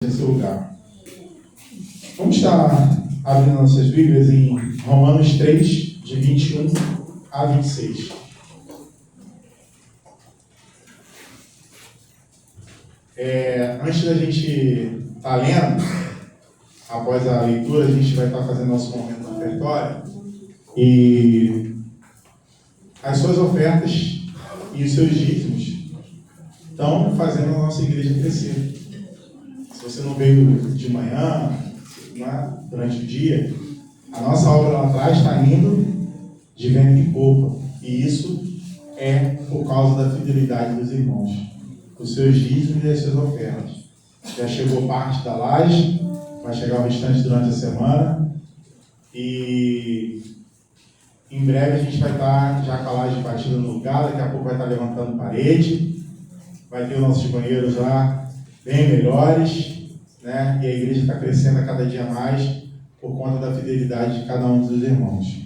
nesse lugar. Vamos estar abrindo nossas Bíblias em Romanos 3, de 21 a 26. Antes da gente estar lendo, após a leitura, a gente vai estar fazendo nosso momento ofertório e as suas ofertas e os seus dízimos estão fazendo a nossa igreja crescer. Se você não veio de manhã, durante o dia, a nossa obra lá atrás está indo de vento em popa. E isso é por causa da fidelidade dos irmãos, os seus dízimos e as suas ofertas. Já chegou parte da laje, vai chegar o restante durante a semana. E em breve a gente vai estar já com a laje batida no lugar, daqui a pouco vai estar levantando parede, vai ter os nossos banheiros lá bem melhores, né? E a igreja está crescendo a cada dia mais por conta da fidelidade de cada um dos irmãos.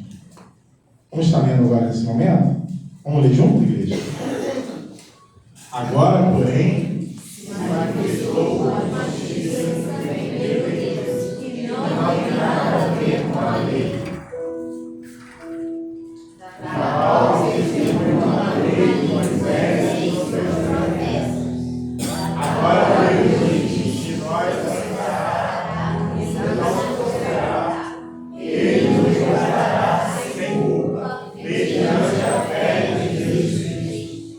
Vamos estar lendo agora nesse momento? Vamos ler junto, igreja? Agora, porém, se manifestou a justiça de Deus, que não tem nada a ver com a lei. Da qual testemunhou a lei de Moisés e os seus profetas. Agora, porém, se nós aceitarmos e não considerarmos, Ele nos guardará sem culpa, mediante a fé em Jesus Cristo.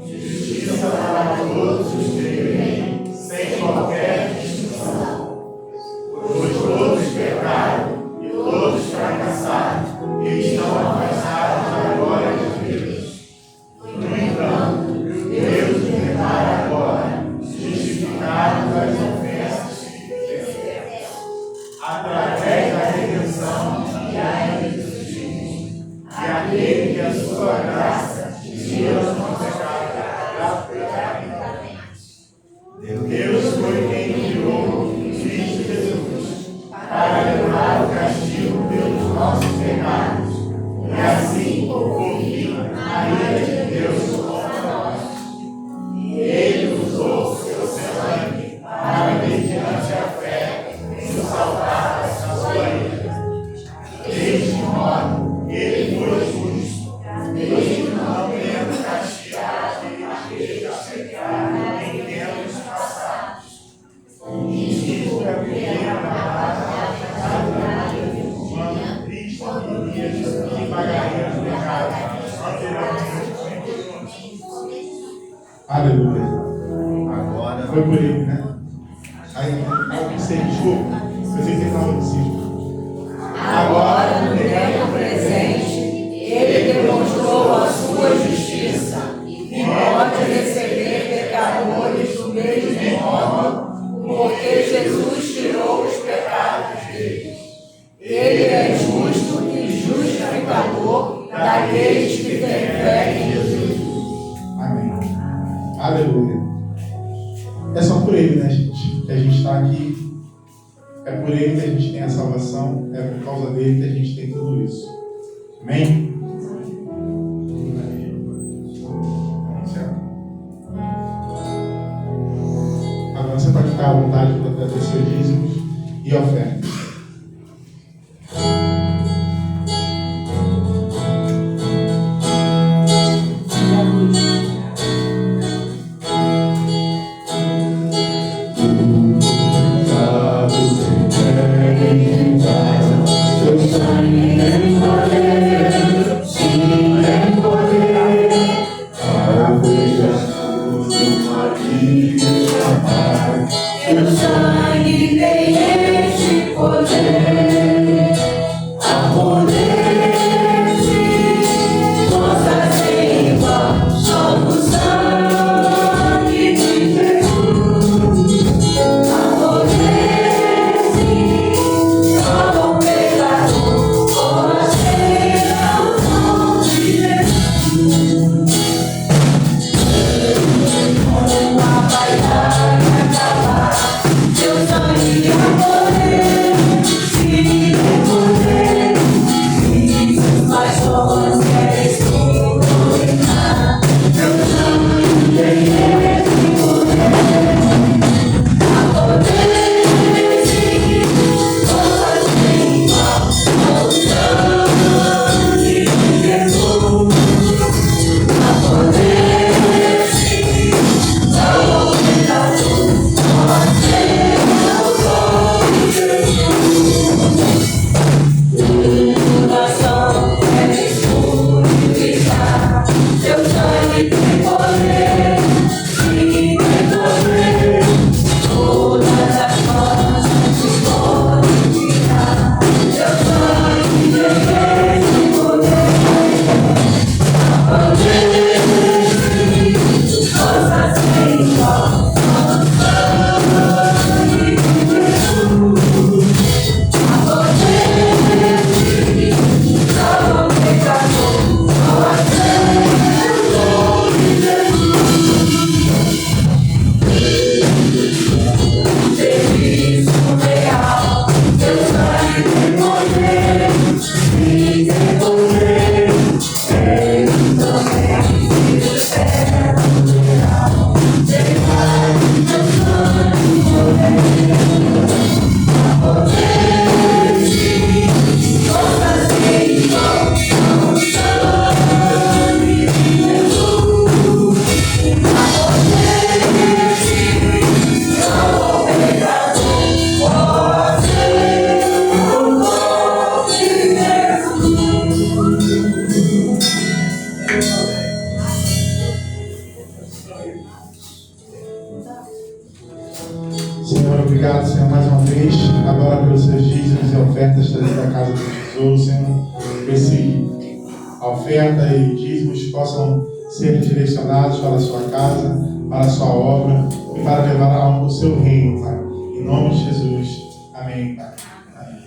Justiça para todos os que creem, sem qualquer distinção. Pois todos pecaram e todos fracassaram e estão afastados da glória de Deus. No entanto, Deus nos declara agora justificados das ofensas que fizeram, através da redenção que há em Jesus Cristo, e aquele que a sua graça tira os nossos pecados gratuitamente. Deus foi quem enviou Cristo Jesus para levar o castigo pelos nossos pecados, e assim ouvir a ira de Deus contra nós. Ele usou o seu sangue para, mediante a fé, nos salvar da sua ira. Deste modo, ele foi justo, mesmo não tendo castigado aqueles que pecaram em tempos passados. Isto é porque a palavra quando Cristo viria que pagaria os pecados anteriormente. Aleluia. Agora foi por ele, né? Aí eu pensei, desculpa, pensei que você falou de si. Agora, no tempo presente, ele demonstrou a sua justiça e pode receber pecadores do mesmo modo, porque Jesus tirou os pecados deles. Ele é justo e justificador daqueles que têm fé em Jesus. Amém. Aleluia. É só por ele, né, gente? Que a gente está aqui. É por ele que a gente tem a salvação. É por causa dele que a gente tem tudo isso. Amém? Agora você pode ficar à vontade para trazer seus dízimos e ofertas. Teu sangue tem este poder, a poder de nossa seiva, só o sangue de Jesus. A poder de salva o pecador, com a ceia o nome de Jesus. Com a batalha acabar, Deus obrigado, Senhor, mais uma vez, agora pelos seus dízimos e ofertas trazidas da casa do tesouro, Senhor. Esse oferta e dízimos possam ser direcionados para a sua casa, para a sua obra e para levar a alma do seu reino, Pai. Em nome de Jesus. Amém, Pai. Amém.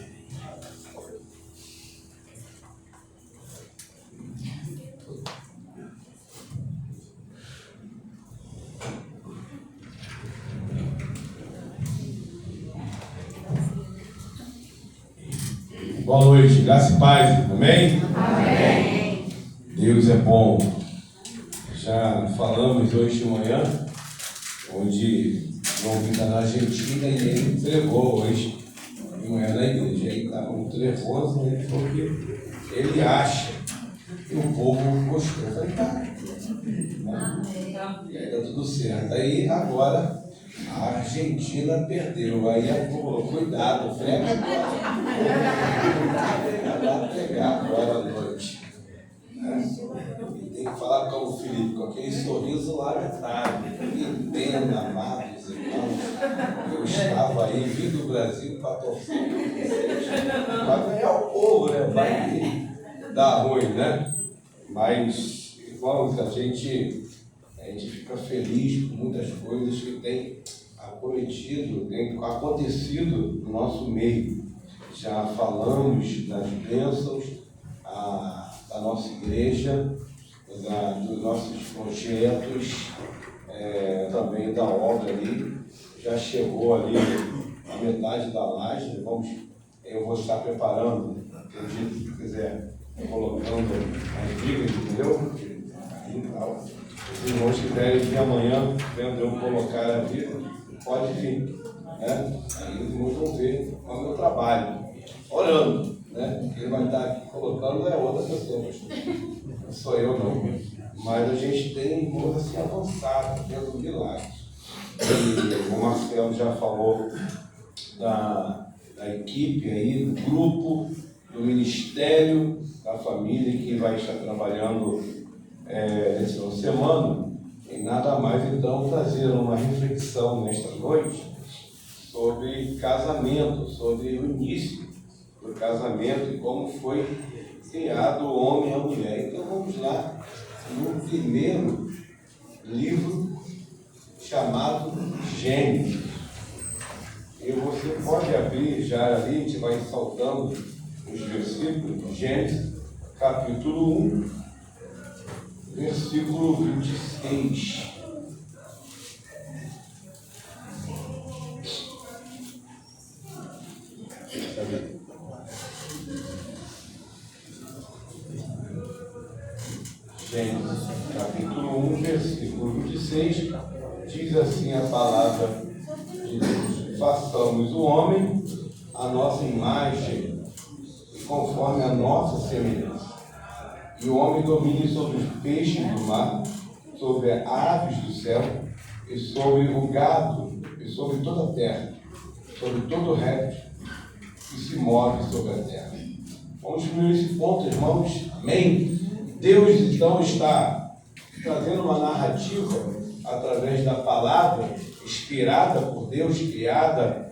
Boa noite, graça e paz, amém? Amém. Deus é bom. Já falamos hoje de manhã, onde João está na Argentina e ele pregou hoje de manhã na igreja. Aí estava muito nervoso, né? Porque ele acha que o povo gostou. Eu falei, tá. E aí dá tudo certo. Aí agora a Argentina perdeu. Aí ela falou, cuidado, frega vai pegar agora à noite. Tem que falar com o Felipe, com aquele sorriso lamentável. Entenda, amados irmãos, eu estava aí, vim do Brasil para torcer. Vai ganhar o povo, né? Vai dar ruim, né? Mas, irmãos, a gente fica feliz por muitas coisas que têm acometido, têm acontecido no nosso meio. Já falamos das bênçãos da nossa igreja, dos nossos projetos, também da obra ali. Já chegou ali a metade da laje. Eu vou estar preparando, acredito que quiser, colocando as vigas, entendeu? Os irmãos que quiserem vir amanhã, vendo eu colocar a viga, pode vir. Né? Aí os irmãos vão ver o meu trabalho, orando, né? Quem vai estar aqui colocando é outra pessoa, não sou eu não. Mas a gente tem irmãos assim avançados, vendo milagres. E o Marcelo já falou da equipe aí, do grupo, do ministério, da família que vai estar trabalhando nesse final de semana. E nada mais então trazer uma reflexão nesta noite sobre casamento, sobre o início do casamento e como foi criado o homem e a mulher. Então vamos lá no primeiro livro chamado Gênesis. E você pode abrir já ali, a gente vai saltando os versículos. Gênesis, capítulo 1, versículo 26. Gênesis, capítulo 1, versículo 26, diz assim a palavra de Deus: façamos o homem a nossa imagem e conforme a nossa semelhança. E o homem domine sobre os peixes do mar, sobre as aves do céu, e sobre o gado, e sobre toda a terra, sobre todo o réptil que se move sobre a terra. Vamos primeiro esse ponto, irmãos. Amém? Deus então está trazendo uma narrativa através da palavra inspirada por Deus, criada,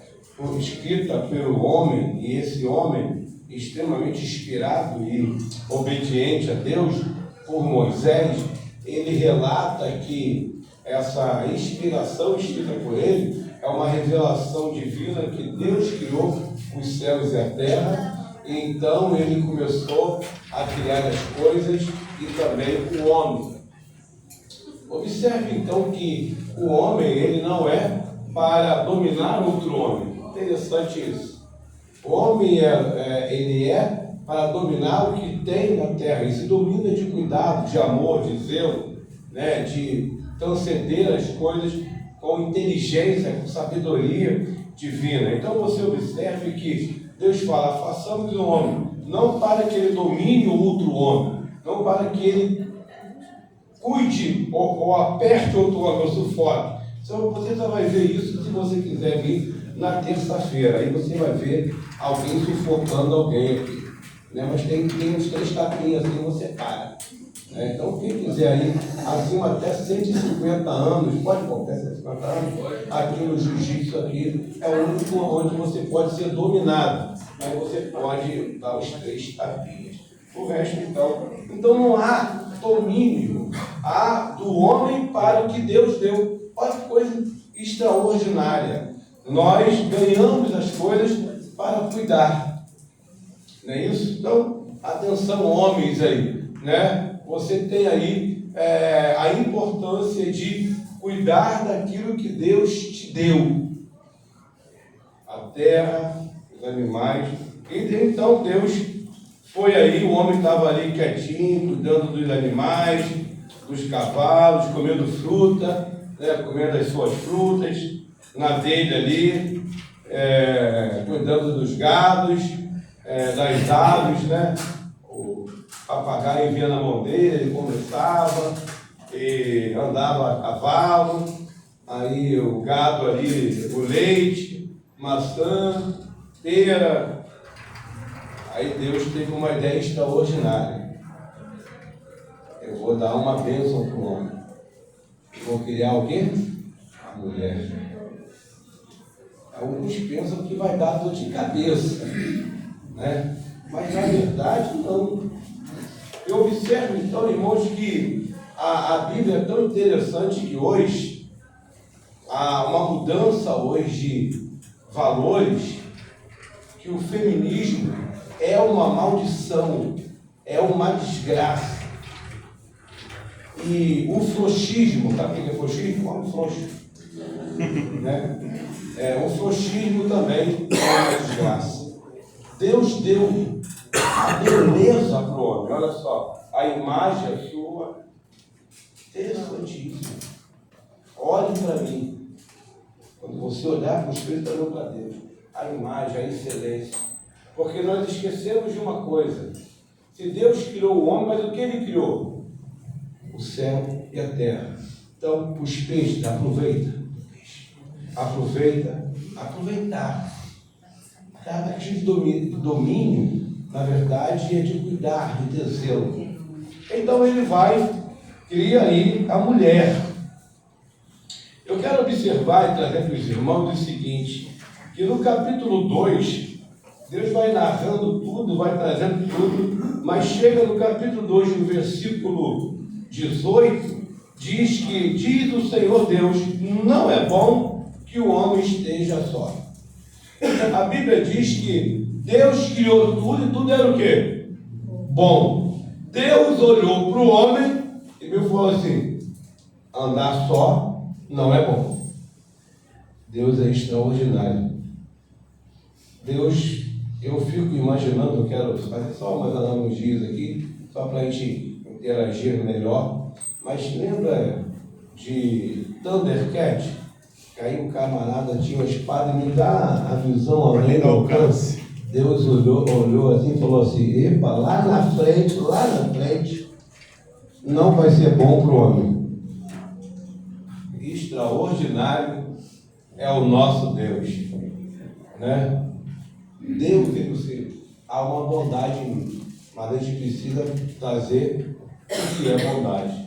escrita pelo homem, e esse homem extremamente inspirado e obediente a Deus por Moisés, ele relata que essa inspiração escrita por ele é uma revelação divina que Deus criou os céus e a terra. E então ele começou a criar as coisas e também o homem. Observe então que o homem ele não é para dominar outro homem. Interessante isso. O homem ele é para dominar o que tem na terra. E se domina de cuidado, de amor, de zelo, né, de transcender as coisas com inteligência, com sabedoria divina. Então você observe que Deus fala, façamos o homem, não para que ele domine o outro homem, não para que ele cuide ou aperte outro homem, ou sufoque. Então você só vai ver isso se você quiser vir na terça-feira. Aí você vai ver alguém sufocando alguém aqui. Né? Mas tem uns 3 tapinhas assim, você para. Né? Então, quem quiser aí, acima até 150 anos, pode qualquer 150 anos, aqui no jiu-jitsu aqui é o único onde você pode ser dominado. Aí você pode dar os 3 tapinhas. O resto, então não há domínio, há do homem para o que Deus deu. Olha que coisa extraordinária. Nós ganhamos as coisas para cuidar. Não é isso? Então, atenção, homens aí, né? Você tem aí a importância de cuidar daquilo que Deus te deu. A terra, os animais. Então, Deus foi aí, o homem estava ali quietinho, cuidando dos animais, dos cavalos, comendo fruta, né? Comendo as suas frutas, na dele ali, cuidando dos gados, das aves, né? O papagaio vinha na mão dele, ele conversava, e andava a cavalo, aí o gado ali, o leite, maçã, pera. Aí Deus teve uma ideia extraordinária. Eu vou dar uma bênção para o homem. Vou criar o quê? A mulher. Alguns pensam que vai dar dor de cabeça, né? Mas na verdade não. Eu observo então, irmãos, que a Bíblia é tão interessante que hoje há uma mudança hoje de valores, que o feminismo é uma maldição, é uma desgraça. E o frouxismo, sabe o que é frouxismo? É um frouxo. Né? O frouxismo também é uma desgraça. Deus deu a beleza para o homem. Olha só, a imagem é sua. Interessantíssimo. Olhe para mim. Quando você olhar para o Espírito, olhou para Deus. A imagem, a excelência. Porque nós esquecemos de uma coisa. Se Deus criou o homem, mas o que ele criou? O céu e a terra. Então, os peixes, aproveita. Aproveitar. Cada tipo de domínio, na verdade, é de cuidar, de ter zelo. Então, ele cria aí a mulher. Eu quero observar e trazer para os irmãos o seguinte, que no capítulo 2, Deus vai narrando tudo, vai trazendo tudo, mas chega no capítulo 2, no versículo 18, diz o Senhor Deus, não é bom que o homem esteja só. A Bíblia diz que Deus criou tudo e tudo era o quê? Bom. Deus olhou para o homem e me falou assim, andar só não é bom. Deus é extraordinário. Deus, eu fico imaginando, eu quero fazer só umas analogias aqui, só para a gente interagir melhor, mas lembra de Thundercat? Que aí o camarada tinha uma espada e me dá a visão além do alcance. Deus olhou assim e falou assim, epa, lá na frente, não vai ser bom para o homem. Extraordinário é o nosso Deus, né? Deus tem você, há uma bondade em mim, mas a gente precisa trazer o que é bondade.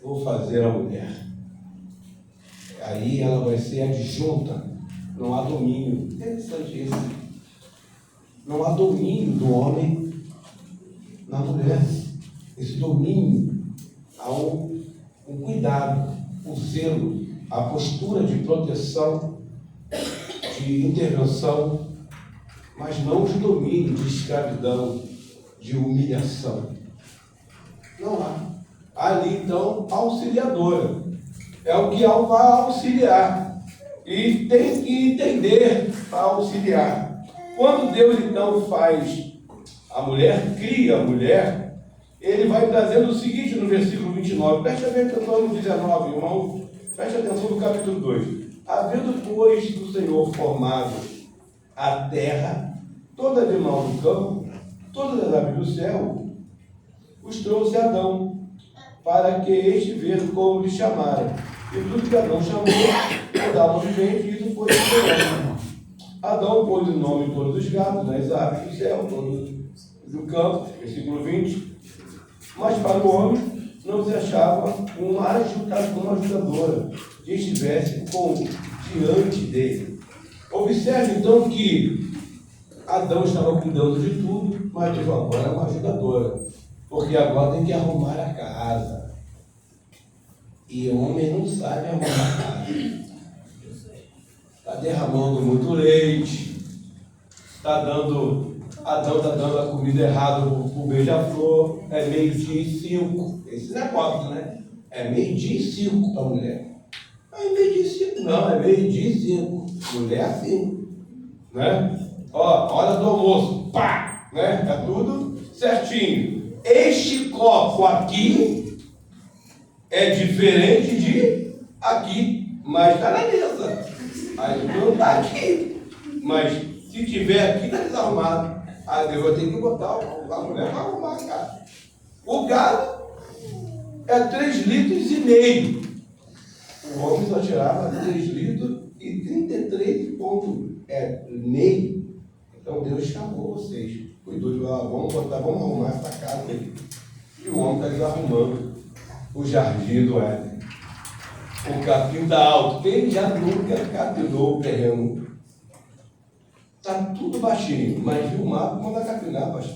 Vou fazer a mulher. Aí ela vai ser adjunta, não há domínio. Interessante isso. Não há domínio do homem na mulher. Esse domínio há um cuidado, um zelo, a postura de proteção, de intervenção, mas não de domínio, de escravidão, de humilhação. Não há. Ali, então, auxiliadora. É o que vai auxiliar. E tem que entender para auxiliar. Quando Deus, então, faz a mulher, cria a mulher, ele vai trazendo o seguinte no versículo 29. Preste atenção no 19, irmão. Preste atenção no capítulo 2. Havendo, pois, do Senhor formado a terra, toda animal do campo, todas as aves do céu, os trouxe a Adão, para que este veja como lhe chamaram. E tudo que Adão chamou, toda alma vivente, isso foi o Adão pôs o nome em todos os gados, nas aves do céu, todos do campo, versículo 20. Mas para o homem não se achava uma ajudadora que estivesse diante dele. Observe então que Adão estava cuidando de tudo, mas Deus agora é uma ajudadora, porque agora tem que arrumar a casa. E o homem não sabe arrumar a casa. Está derramando muito leite, Adão está dando a comida errada para o beija-flor, é 12:05. Esse negócio, né? É 12:05 para a mulher. É 12:05, não, é 12:05. Mulher assim, né? Ó, hora do almoço, pá, né? É tudo certinho. Este copo aqui é diferente de aqui, mas está na mesa. Aí não está aqui, mas se tiver aqui, está desarrumado. Aí eu vou ter que botar a mulher para arrumar a casa. O gado é 3,5 litros. O homem só tirava 3 litros e 33 pontos. Meio. Então Deus chamou vocês. Cuidou de vamos arrumar essa casa aí. E o homem está desarrumando o jardim do Éden. O capim está alto. Quem já nunca capinou o terreno? Está tudo baixinho, mas viu o mapa quando vai capinar, pastor.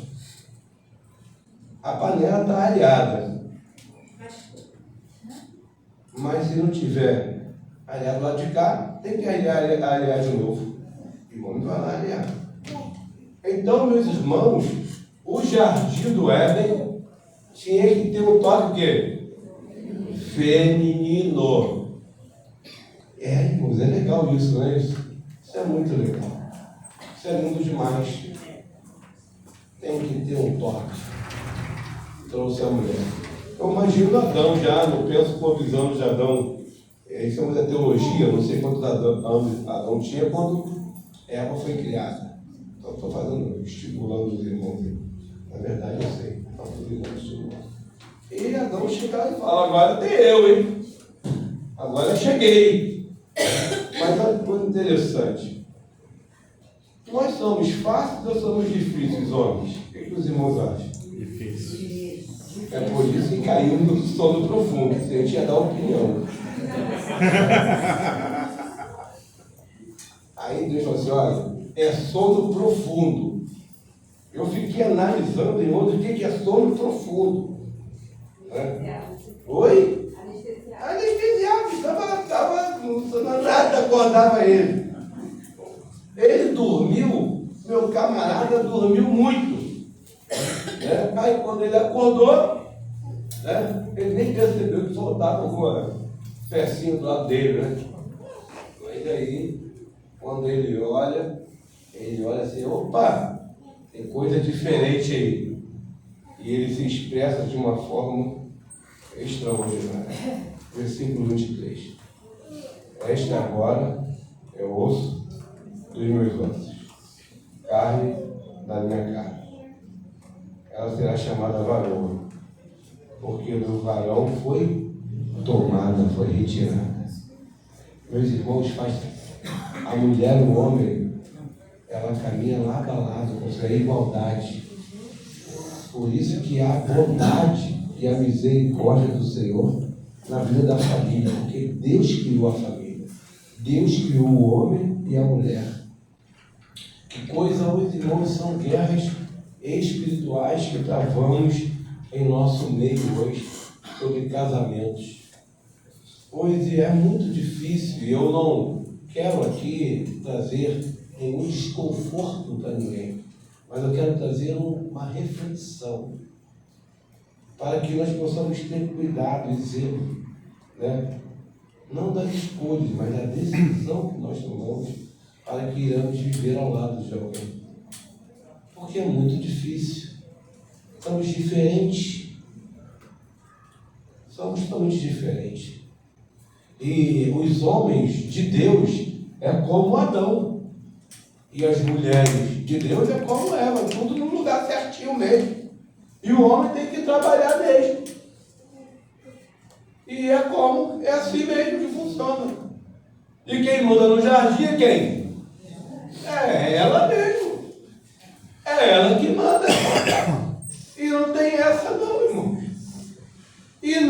A panela está areada. Mas se não tiver areado lá de cá, tem que arear de novo. E vamos lá arear. Então, meus irmãos, o jardim do Éden tinha que ter um toque quê? Feminino. Irmãos, é legal isso, não é isso? Isso é muito legal. Isso é lindo demais. Tem que ter um toque. Trouxe a mulher. Eu imagino Adão já, não penso quantos anos de Adão. Isso é uma teologia, não sei quantos anos Adão tinha quando Eva foi criada. Então estou fazendo, estimulando os irmãos. Na verdade eu sei. E Adão chega e fala, agora tem eu, hein? Agora eu cheguei. Mas olha que coisa interessante. Nós somos fáceis ou somos difíceis, homens? O que os irmãos acham? Difícil. É por isso que caímos no sono profundo. A gente ia dar opinião. Aí Deus falou assim, olha, é sono profundo. Eu fiquei analisando em outro o que é sono profundo. Oi? Anestesiado. Estava nada, acordava ele. Ele dormiu, meu camarada dormiu muito. Aí quando ele acordou, ele nem percebeu que soltava alguma pecinha do lado dele, né? Mas aí, quando ele olha assim, opa, tem coisa diferente aí. E ele se expressa de uma forma extraordinária. Versículo 23. Este agora é o osso dos meus ossos, carne da minha carne. Ela será chamada varoa, porque do varão foi tomada, foi retirada. Meus irmãos, a mulher e o homem, ela caminha lado a lado, com a igualdade. Por isso que há bondade e a misericórdia do Senhor na vida da família, porque Deus criou a família. Deus criou o homem e a mulher. Que coisa, os irmãos, são guerras espirituais que travamos em nosso meio hoje sobre casamentos. Pois é muito difícil, e eu não quero aqui trazer nenhum desconforto para ninguém, mas eu quero trazer uma reflexão para que nós possamos ter cuidado e zelo, não das escolhas, mas da decisão que nós tomamos para que iremos viver ao lado de alguém. Porque é muito difícil. Somos diferentes. Somos totalmente diferentes. E os homens de Deus é como Adão. E as mulheres de Deus é como Eva, tudo no lugar certinho mesmo. E o homem tem que trabalhar mesmo. E é assim mesmo que funciona. E quem manda no jardim é quem? É ela mesmo. É ela que manda. E não tem essa não, irmão. E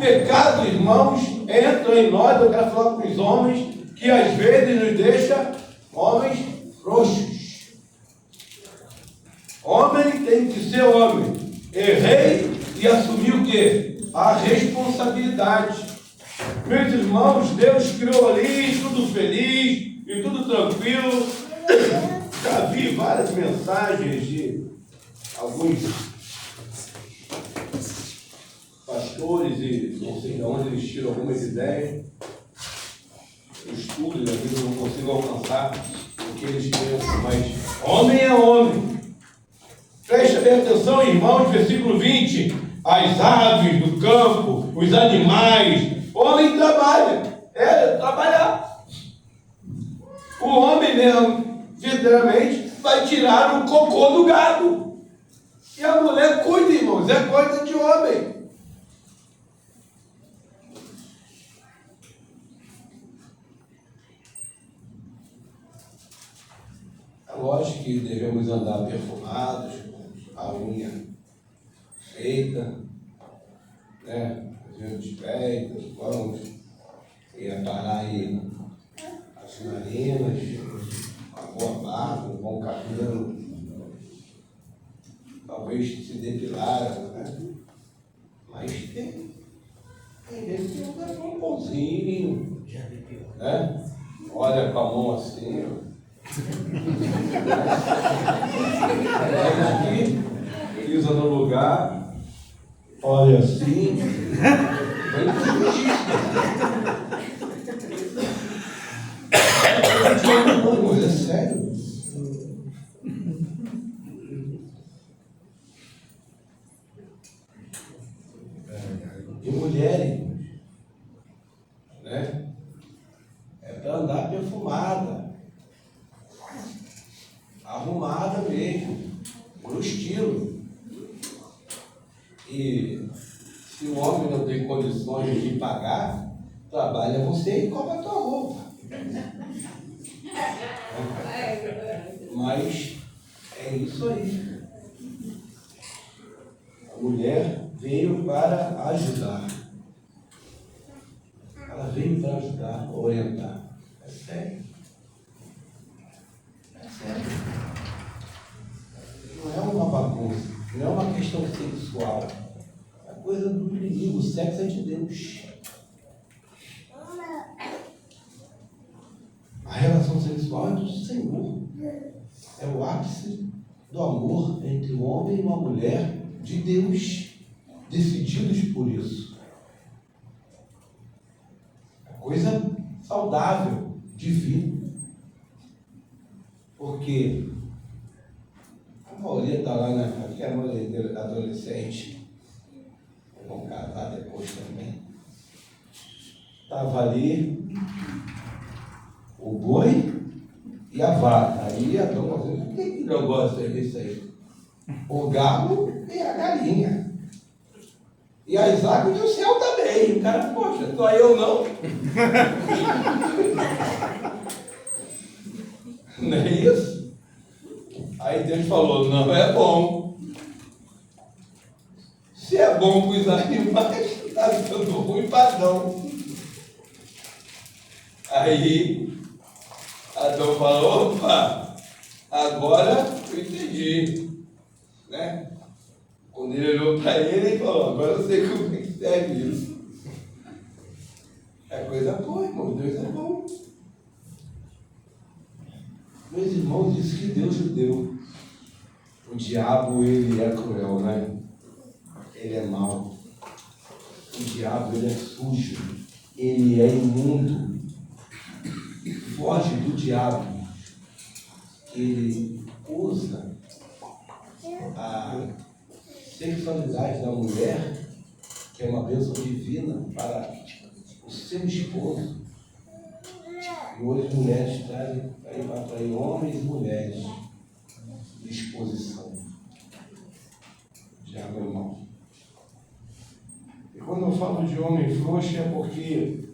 pecado, irmãos, entra em nós. Eu quero falar com os homens, que às vezes nos deixa homens frouxos. Homem tem que ser homem. Errei e assumi o quê? A responsabilidade. Meus irmãos, Deus criou ali tudo feliz e tudo tranquilo. Já vi várias mensagens de alguns pastores e não sei de onde eles tiram algumas ideias. Eu estudo e às vezes eu não consigo alcançar o que eles pensam, mas homem é homem. Preste bem atenção, irmãos, versículo 20. As aves do campo, os animais, o homem trabalha. É trabalhar. O homem mesmo, verdadeiramente, vai tirar o cocô do gado. E a mulher cuida, irmãos, é coisa de homem. É lógico que devemos andar perfumados, com a unha feita, né? Fazendo os pés, as mãos, e parar aí as narinas, uma boa barba, um bom cabelo, talvez se depilar, né? Mas tem gente que anda com um pãozinho, né? Olha com a mão assim, ó. Aqui, pisa no lugar, olha assim, é sério. E mulheres, né? É para andar perfumada, arrumada mesmo, no estilo. E se o homem não tem condições de pagar, trabalha você e compra a tua roupa. Mas é isso aí. A mulher veio para ajudar. Ela veio para ajudar, orientar. É sério. É sério. Não é uma bagunça, não é uma questão sexual. É coisa do inimigo, o sexo é de Deus. A relação sexual é do Senhor. É o ápice do amor entre um homem e uma mulher de Deus, decididos por isso. É coisa saudável, divina. Porque a maioria está lá, aqui é a adolescente, vão casar depois também. Estava ali o boi e a vaca. Aí a dona falou, o que negócio é isso aí? O galo e a galinha. E as aves do céu também. O cara, poxa, só eu não. Não é isso? Aí Deus falou, não é bom. Se é bom para os animais, está ficando ruim para Adão. Aí Adão falou, opa, agora eu entendi. Né? Quando ele olhou para ele, ele falou, agora eu sei como é que serve isso. É coisa boa, irmão, Deus é bom. Meus irmãos, isso que Deus nos deu. O diabo, ele é cruel, né? Ele é mau. O diabo, ele é sujo. Ele é imundo. Foge do diabo. Ele usa a sexualidade da mulher, que é uma bênção divina, para o seu esposo. E hoje as mulheres trazem para atrair homens e mulheres de exposição. Diabo é mau. E quando eu falo de homem frouxo é porque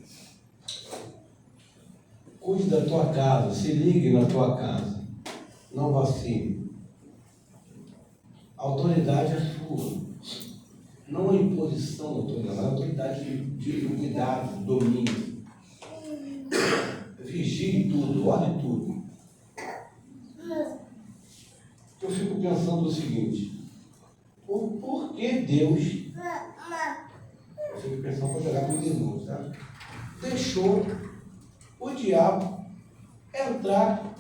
cuide da tua casa, se ligue na tua casa, não vacile. A autoridade é sua. Não a imposição da autoridade, mas a autoridade de cuidado, domínio. Vigie tudo, olhe tudo. Eu fico pensando o seguinte: por que Deus, eu fico pensando para jogar com os irmãos, tá? Deixou o diabo entrar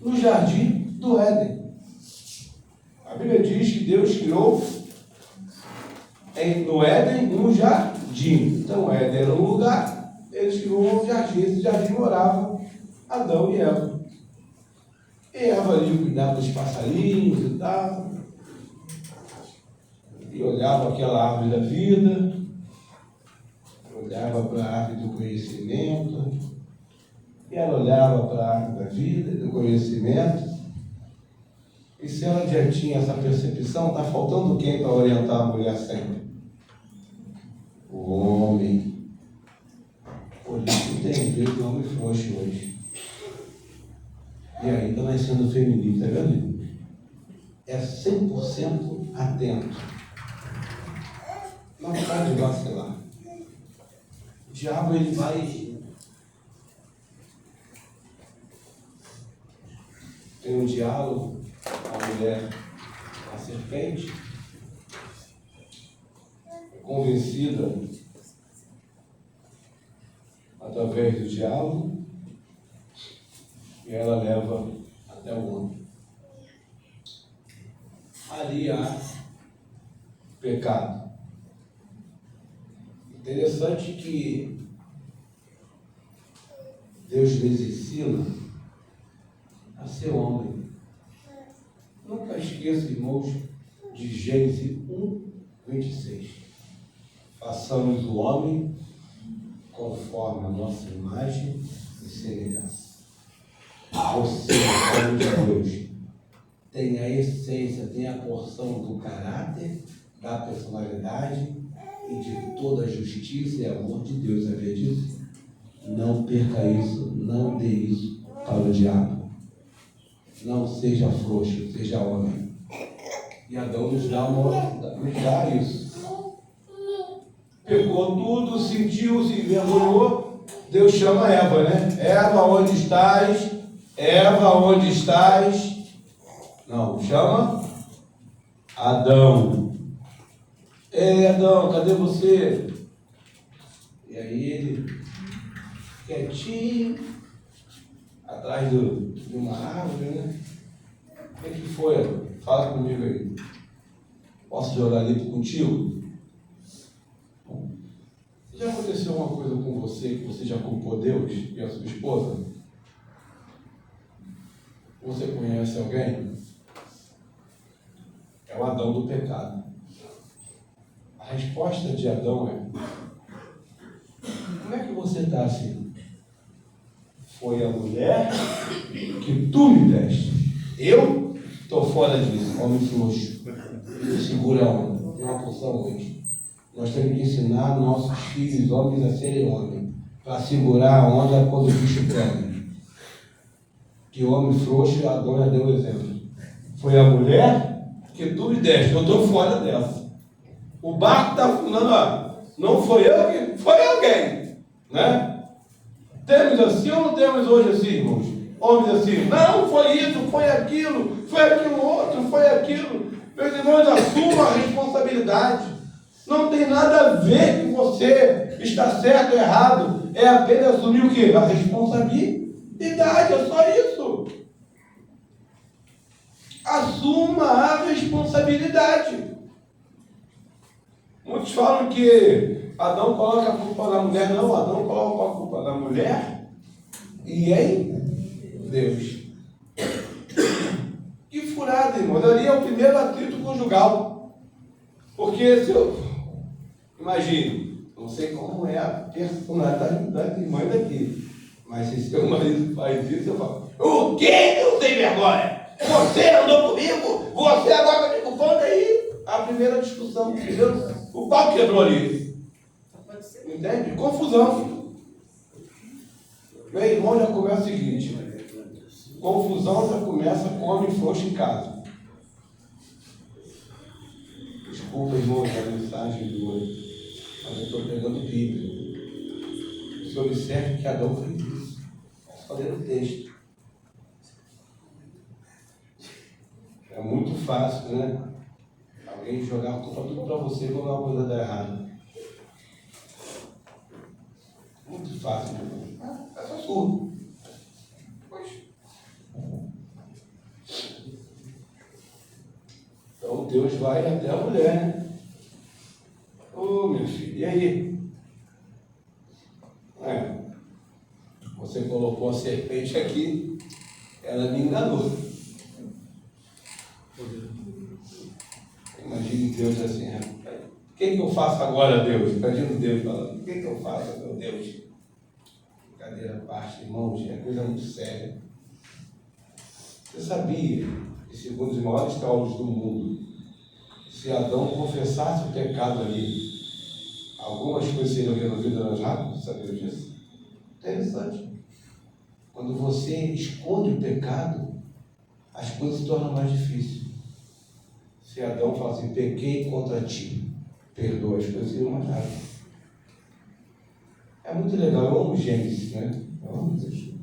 no jardim do Éden? A Bíblia diz que Deus criou no Éden um jardim. Então o Éden era um lugar, eles criou um jardim. Esse jardim morava Adão e Eva. E Eva ali cuidava dos passarinhos e tal. E olhava aquela árvore da vida, olhava para a árvore do conhecimento, e ela olhava para a árvore da vida e do conhecimento. E se ela já tinha essa percepção, está faltando quem para orientar a mulher sempre? O homem. Por isso tem feito homem frouxo hoje. E aí está nascendo o feminino, está vendo? É 100% atento. Não pode vacilar. O diabo, ele vai... Tem um diálogo com a mulher, a serpente, convencida através do diálogo, e ela leva até o homem. Ali há pecado. Interessante que Deus nos ensina a ser homem. Nunca esqueça, irmãos, de Gênesis 1:26. Façamos o homem conforme a nossa imagem e semelhança. Você, homem de Deus, tem a essência, tem a porção do caráter, da personalidade e de toda a justiça e amor de Deus. Sabia disso? Não perca isso, não dê isso para o diabo. Não seja frouxo, seja homem. E Adão nos dá isso. Pegou tudo, sentiu, se envergonhou. Deus chama Eva, né? Eva, onde estás? Eva, onde estás? Não, chama Adão. Ei, Adão, cadê você? E aí ele, quietinho, atrás de uma árvore, né? O que foi, Adão? Fala comigo aí. Posso jogar ali contigo? Já aconteceu uma coisa com você que você já culpou Deus e a sua esposa? Você conhece alguém? É o Adão do pecado. A resposta de Adão é: como é que você está assim? Foi a mulher que tu me deste. Eu estou fora disso. Homem frouxo. Segura a onda. Tem uma porção hoje. Nós temos que ensinar nossos filhos, homens, a serem homens. Para segurar a onda quando o bicho pega. Que o homem frouxo, Adão já deu o exemplo. Foi a mulher que tu me deste. Eu estou fora dessa. O barco está afundando, ó. Não foi eu que... Foi alguém. Né? Temos assim ou não temos hoje assim, irmãos? Homens assim, não, foi isso, foi aquilo outro, foi aquilo. Meus irmãos, assuma a responsabilidade. Não tem nada a ver que você está certo ou errado. É apenas assumir o quê? A responsabilidade, é só isso. Assuma a responsabilidade. Muitos falam que Adão coloca a culpa na mulher. Não, Adão coloca a culpa na mulher e em Deus. Que furada, irmão. Ali é o primeiro atrito conjugal. Porque se eu... Imagine, não sei como é a personalidade das irmãs daqui, mas se seu marido faz isso, eu falo: o quê? Eu tenho vergonha? Você andou comigo? Você agora está me culpando aí? A primeira discussão, entendeu? O pau quebrou ali. Entende? Confusão. Meu irmão, já começa o seguinte: confusão já começa com homem frouxo em casa. Desculpa, irmãos, a mensagem de hoje, mas eu estou pegando Bíblia. Você observa que Adão fez isso. Só ler o texto. É muito fácil, né? Alguém jogar a culpa tudo para você quando uma coisa dá errado. Muito fácil, irmão. É só surdo. Então Deus vai até a mulher, né? Ô, meu filho, e aí? Você colocou a serpente aqui, ela me enganou. Imagine Deus assim, o que eu faço agora, Deus? Imagina Deus falando, o que eu faço, meu Deus? Brincadeira à parte, irmãos, é coisa muito séria. Você sabia que, segundo os maiores teólogos do mundo, se Adão confessasse o pecado ali, algumas coisas seriam resolvidas rápido? Sabia disso? Interessante. Quando você esconde o pecado, as coisas se tornam mais difíceis. Se Adão fala assim, pequei contra ti, perdoa, as coisas seriam mais rápidas. É muito legal, eu amo Gênesis, né? Eu amo isso.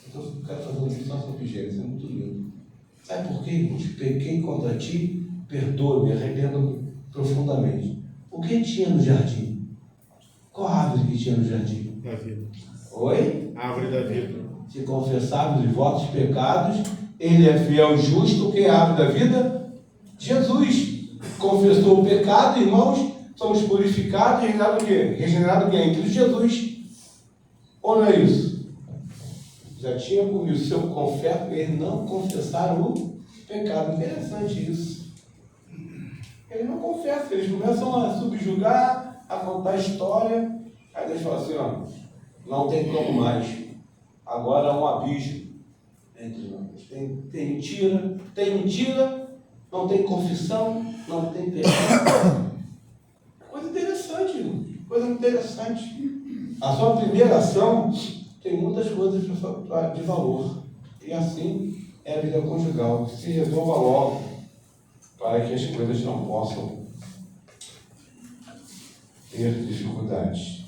Então eu quero fazer uma discussão sobre Gênesis, é muito lindo. Sabe por quê, irmãos? Pequei contra ti, perdoa-me, arrependo profundamente. O que tinha no jardim? Qual a árvore que tinha no jardim? Da vida. Oi? Árvore da vida. Se confessarmos os vossos pecados, Ele é fiel e justo, que é a árvore da vida? Jesus confessou o pecado, irmãos, somos purificados e regenerados o quê? Regenerado quem? Em Cristo Jesus. Ou não é isso? Já tinha comigo, se eu confesso, eles não confessaram o pecado. Interessante isso. Eles não confessam, eles começam a subjugar, a contar história, aí eles falam assim, ó, não tem como mais. Agora há um abismo entre nós. Tem mentira, não tem confissão, não tem perdão. Coisa interessante, irmão. Coisa interessante. A sua primeira ação tem muitas coisas de valor. E assim é a vida conjugal. Se resolva logo para que as coisas não possam ter dificuldades.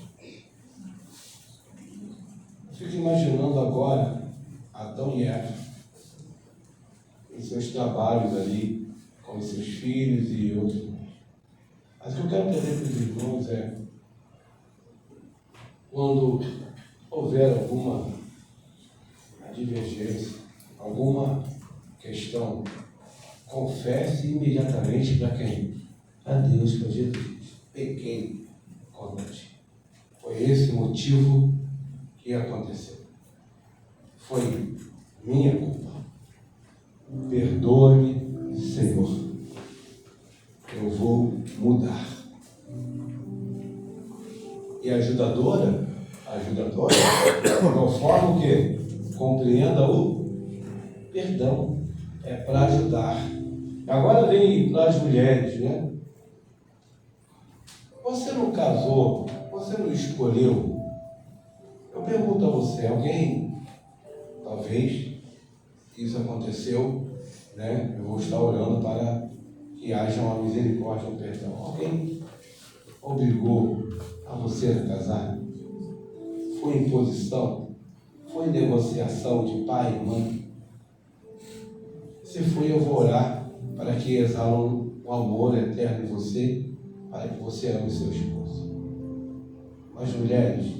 Fico imaginando agora Adão e Eva em seus trabalhos ali, com seus filhos e outros. Mas o que eu quero trazer para os irmãos é, quando houver alguma divergência, alguma questão, confesse imediatamente para quem? Para Deus, para Jesus. Pequei contra ti. Foi esse o motivo que aconteceu. Foi minha culpa. Perdoa-me, Senhor. Eu vou mudar. E a ajudadora, conforme o quê? Compreenda o perdão. É para ajudar. Agora vem para as mulheres, né? Você não casou, você não escolheu. Eu pergunto a você, alguém, talvez, isso aconteceu, né? Eu vou estar orando para que haja uma misericórdia, um perdão. Alguém obrigou a você a casar? Foi imposição? Foi negociação de pai e mãe? Se foi, eu vou orar para que exalam o amor eterno em você, para que você ame seu esposo. Mas mulheres,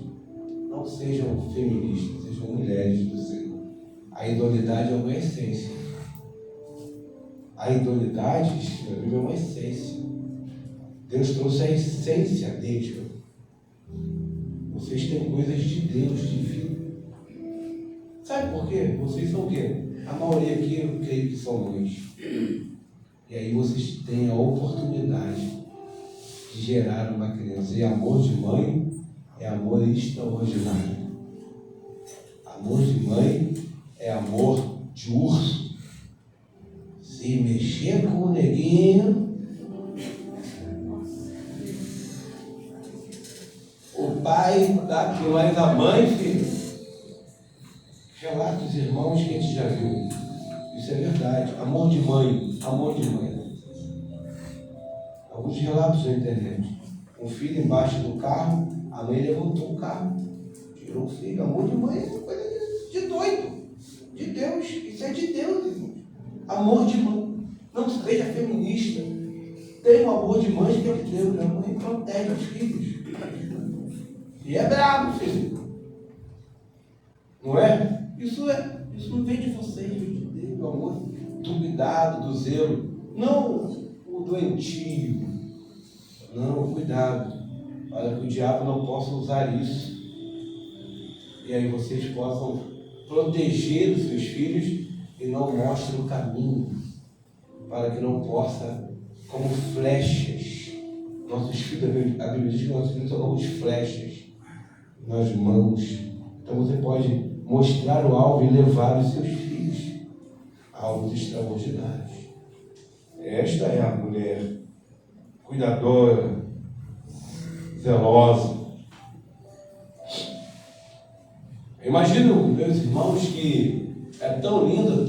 não sejam feministas, sejam mulheres do Senhor. A idoneidade é uma essência. A idoneidade, na Bíblia, é uma essência. Deus trouxe a essência dele. Vocês têm coisas de Deus, divino. Sabe por quê? Vocês são o quê? A maioria aqui, eu creio que são mães. E aí vocês têm a oportunidade de gerar uma criança. E amor de mãe é amor extraordinário. Amor de mãe é amor de urso. Se mexer com o neguinho, o pai dá aquilo, mas a mãe, filho, relata os irmãos que a gente já viu. Isso é verdade. Amor de mãe, amor de mãe. alguns relatos na internet. Um filho embaixo do carro, a mãe levantou o carro, tirou o filho. Amor de mãe é uma coisa de doido, de Deus. Isso é de Deus, irmão. Amor de mãe. Não seja feminista. Tenha um amor de mãe que é de Deus. A mãe protege os filhos. E é bravo, filho. Não é? Isso não vem de vocês, vem de Deus. O amor do cuidado, do zelo. Não o doentio. Não, cuidado. Para que o diabo não possa usar isso. E aí vocês possam proteger os seus filhos e não mostrem o caminho. Para que não possa, como flechas. Nossos filhos, a Bíblia diz que nossos filhos são como flechas nas mãos. Então você pode mostrar o alvo e levar os seus filhos a alvos extraordinários. Esta é a mulher cuidadora, zelosa. Imagino, meus irmãos, que é tão lindo,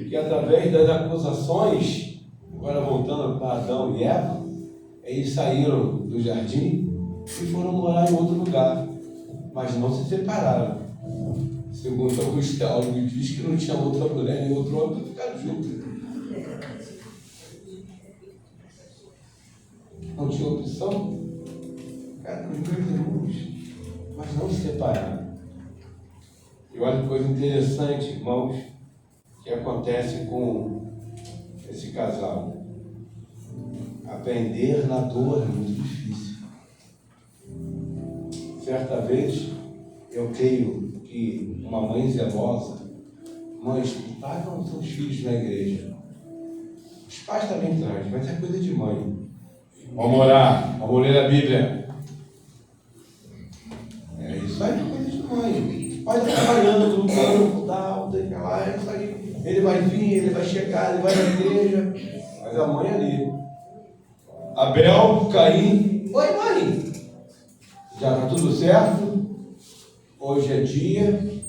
que através das acusações, agora voltando para Adão e Eva, eles saíram do jardim e foram morar em outro lugar, mas não se separaram. Segundo alguns teólogos, diz que não tinha outra mulher nem outro homem para ficar juntos. Não tinha opção? Cara, meus irmãos, mas não se separaram. E olha que coisa interessante, irmãos, que acontece com esse casal. Aprender na dor é muito difícil. Certa vez, eu creio que uma mãe zelosa, mães que pagam seus filhos na igreja, os pais também trazem, mas é coisa de mãe. Vamos orar, vamos ler a Bíblia. É isso aí, é coisa de mãe. O pai está trabalhando, lutando, tal, tem que lá, é isso aí. Ele vai vir, ele vai chegar, ele vai na igreja. Mas a mãe ali. Abel, Caim. Oi, mãe. Já está tudo certo? Hoje é dia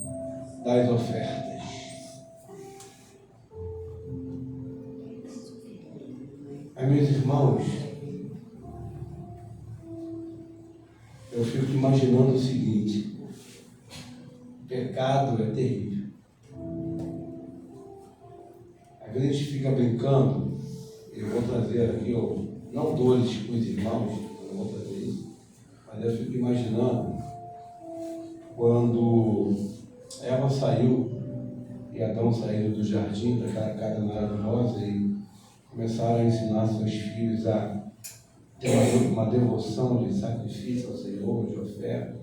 das ofertas. Aí, meus irmãos, eu fico imaginando o seguinte: pecado é terrível. Às vezes a gente fica brincando, eu vou trazer aqui, não dores com os irmãos, eu vou fazer isso, mas eu fico imaginando quando Eva saiu e Adão saiu do jardim para aquela casa maravilhosa e começaram a ensinar seus filhos a ter uma devoção de sacrifício ao Senhor, de oferta,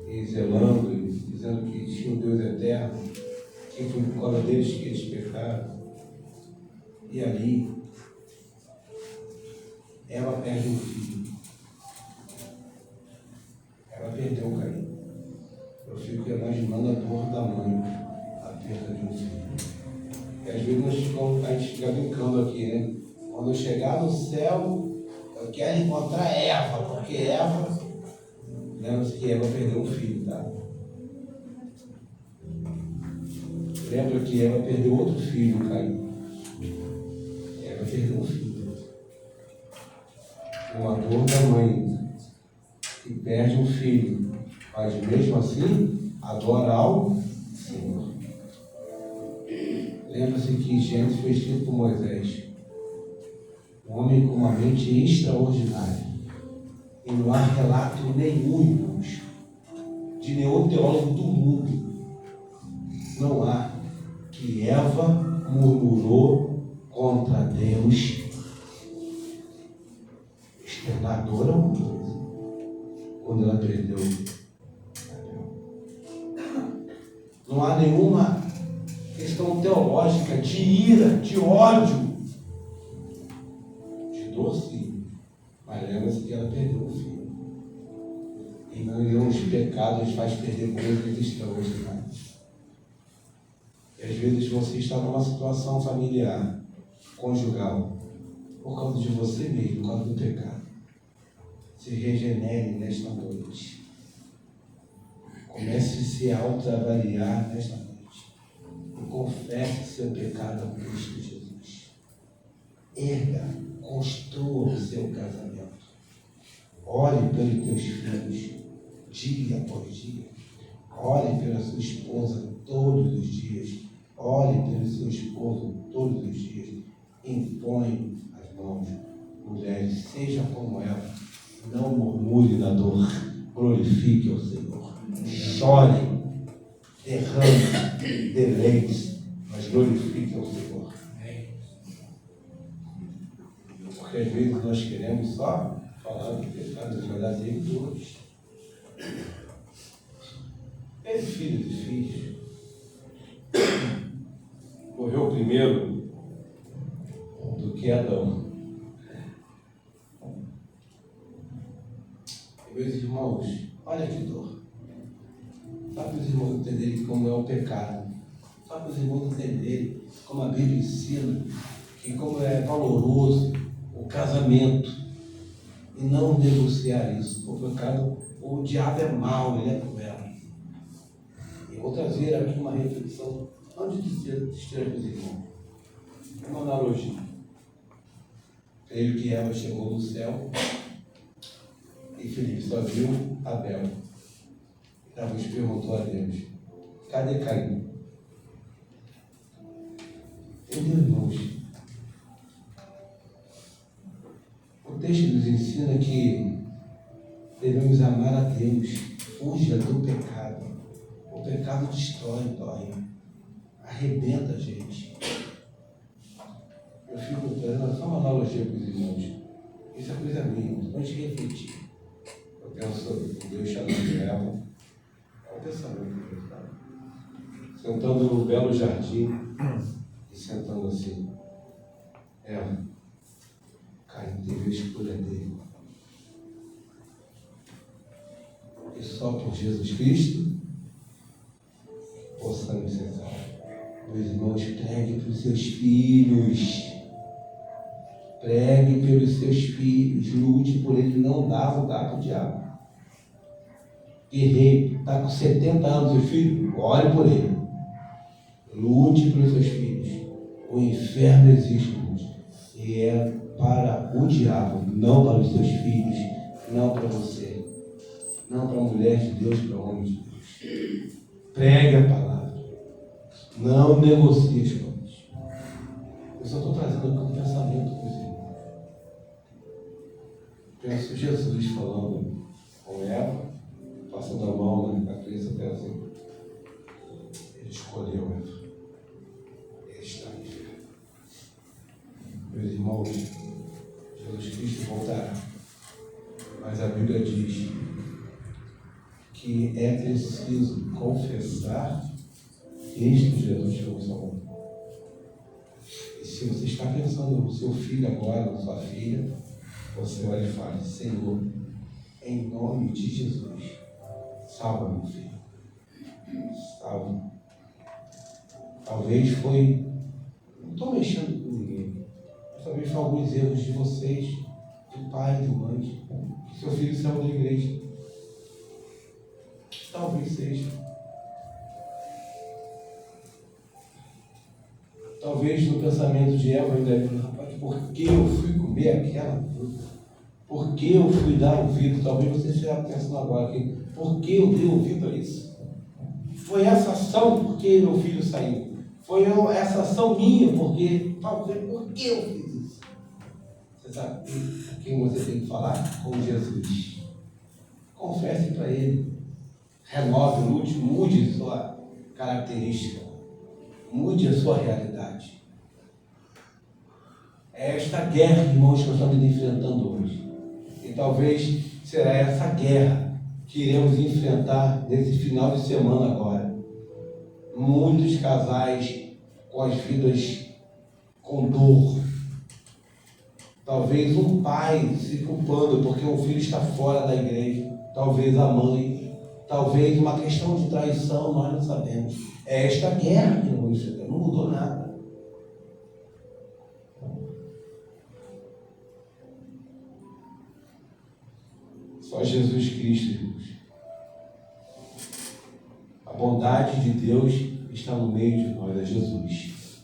e zelando, e dizendo que tinha um Deus eterno, que foi por causa deles que eles pecaram. E ali, ela perde um filho. Ela perdeu o Caim. Eu fico imaginando a dor da mãe, a perda de um filho. E às vezes a gente fica brincando aqui, né? Quando eu chegar no céu, eu quero encontrar Eva, porque Eva, lembra-se que Eva perdeu um filho, tá? Lembra que Eva perdeu outro filho, Caim. Eva perdeu um filho. Uma dor da mãe que perde um filho, mas mesmo assim adora ao Senhor. Lembra-se que Gênesis foi escrito por Moisés. Um homem com uma mente extraordinária. E não há relato nenhum, irmãos, de nenhum teólogo do mundo. Não há que Eva murmurou contra Deus. Externadora uma coisa. Quando ela perdeu. Não há nenhuma questão teológica de ira, de ódio. Sim, mas lembra-se que ela perdeu o filho. E não os pecados faz perder coisas extraordinárias. E às vezes você está numa situação familiar, conjugal, por causa de você mesmo, por causa do pecado. Se regenere nesta noite. Comece a se autoavaliar nesta noite. E confesse seu pecado a Cristo Jesus. erga, construa o seu casamento. Ore pelos teus filhos, dia após dia. Ore pela sua esposa todos os dias. Ore pelo seu esposo todos os dias. Impõe as mãos. Mulheres, seja como ela. Não murmure na dor. Glorifique ao Senhor. Chore. Derrame. Deleite. Mas glorifique ao Senhor. Porque às vezes nós queremos só falar do pecado, mas vai dar dele todos. Teve filhos e filhos. Morreu primeiro do que Adão. E meus irmãos, olha que dor. Só para os irmãos entenderem como é o pecado. Só para os irmãos entenderem como a Bíblia ensina que como é valoroso o casamento e não negociar isso. O pecado, o diabo é mau, ele é cruel. E vou trazer aqui uma reflexão antes de dizer os irmãos. Uma analogia. Creio que Eva chegou no céu e Felipe só viu Abel. Talvez perguntou a Deus: cadê Caim? Meus irmãos, o texto nos ensina que devemos amar a Deus, fuja do pecado. O pecado destrói, dói, arrebenta a gente. Eu fico trazendo só uma analogia para os irmãos. Isso é coisa minha, antes de refletir. Eu penso em Deus chamando Eva. É um pensamento que eu falo. Sentando no belo jardim e sentando assim. Eva, Caim teve a escolha dele. E só por Jesus Cristo possamos ser salvos. Meus irmãos, pregue para os seus filhos. Pregue pelos seus filhos. Lute por ele, não dá lugar para o diabo. Guerreiro, está com 70 anos, seu filho, ore por ele. Lute pelos seus filhos. O inferno existe, irmãos. E é para o diabo, não para os seus filhos, não para você, não para a mulher de Deus, para o homem de Deus. Pregue a palavra. Não negocie as coisas. Eu só estou trazendo aqui um pensamento para os irmãos. Penso Jesus falando com Eva, passando a mão na cabeça até assim. Ele escolheu Eva. Ele está no inferno. Meus irmãos, Jesus Cristo voltará. Mas a Bíblia diz que é preciso confessar Cristo Jesus como Salvador. E se você está pensando no seu filho agora, na sua filha, você olha e fala: Senhor, em nome de Jesus, salva meu filho. Salva. Talvez foi, não estou mexendo com ninguém, mas talvez foi alguns erros de vocês, de pai, de mãe, que seu filho saiu da igreja. Talvez seja. Talvez no pensamento de Eva ainda é: rapaz, por que eu fui comer aquela fruta? Por que eu fui dar ouvido? Talvez você esteja pensando agora aqui: por que eu dei ouvido a isso? Foi essa ação porque meu filho saiu. Foi essa ação minha porque, talvez, por que eu fiz isso? Você sabe com quem você tem que falar? Com Jesus. Confesse para Ele. Renove, mude sua característica. Mude a sua realidade. É esta guerra, irmãos, que nós estamos enfrentando hoje. E talvez será essa guerra que iremos enfrentar nesse final de semana agora. Muitos casais com as vidas com dor. Talvez um pai se culpando porque o filho está fora da igreja. Talvez a mãe. Talvez uma questão de traição, nós não sabemos. É esta guerra que não mudou nada. Só Jesus Cristo, irmãos. A bondade de Deus está no meio de nós, é Jesus.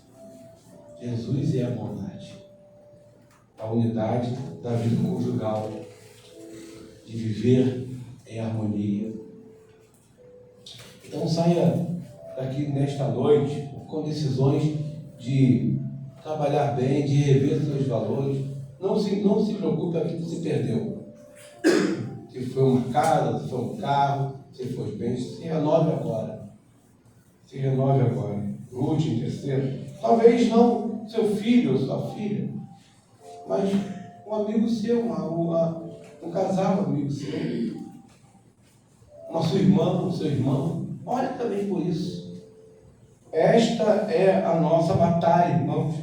Jesus é a bondade. a unidade da vida conjugal, de viver em harmonia. Então saia daqui nesta noite com decisões de trabalhar bem, de rever seus valores. Não se preocupe aquilo que se perdeu. Se foi uma casa, se foi um carro, se foi bem, se renove agora. Se renove agora. Lute em terceiro. Talvez não seu filho ou sua filha, mas um amigo seu, um casal amigo seu, uma sua irmã, um seu irmão. Olhe também por isso. Esta é a nossa batalha, irmãos,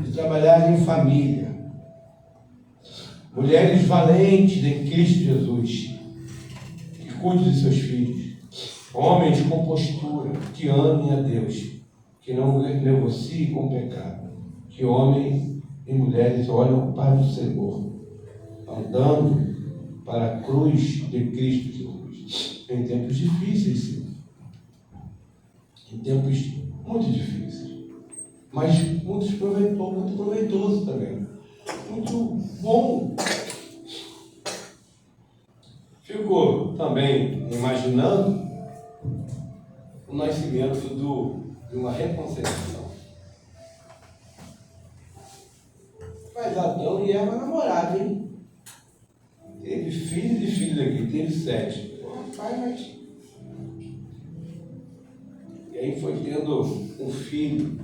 de trabalhar em família. Mulheres valentes em Cristo Jesus, que cuidem de seus filhos. Homens com postura, que amem a Deus, que não negociem com o pecado. Que homens e mulheres olham para o Senhor, andando para a cruz de Cristo Jesus. Em tempos difíceis, sim. Em tempos muito difíceis. Mas muito proveitoso também. Muito bom. Fico também imaginando o nascimento de uma reconciliação. Mas Adão e Eva namoravam, hein? Teve filhos e filhos aqui, teve 7. Rapaz, mas... E aí foi tendo um filho.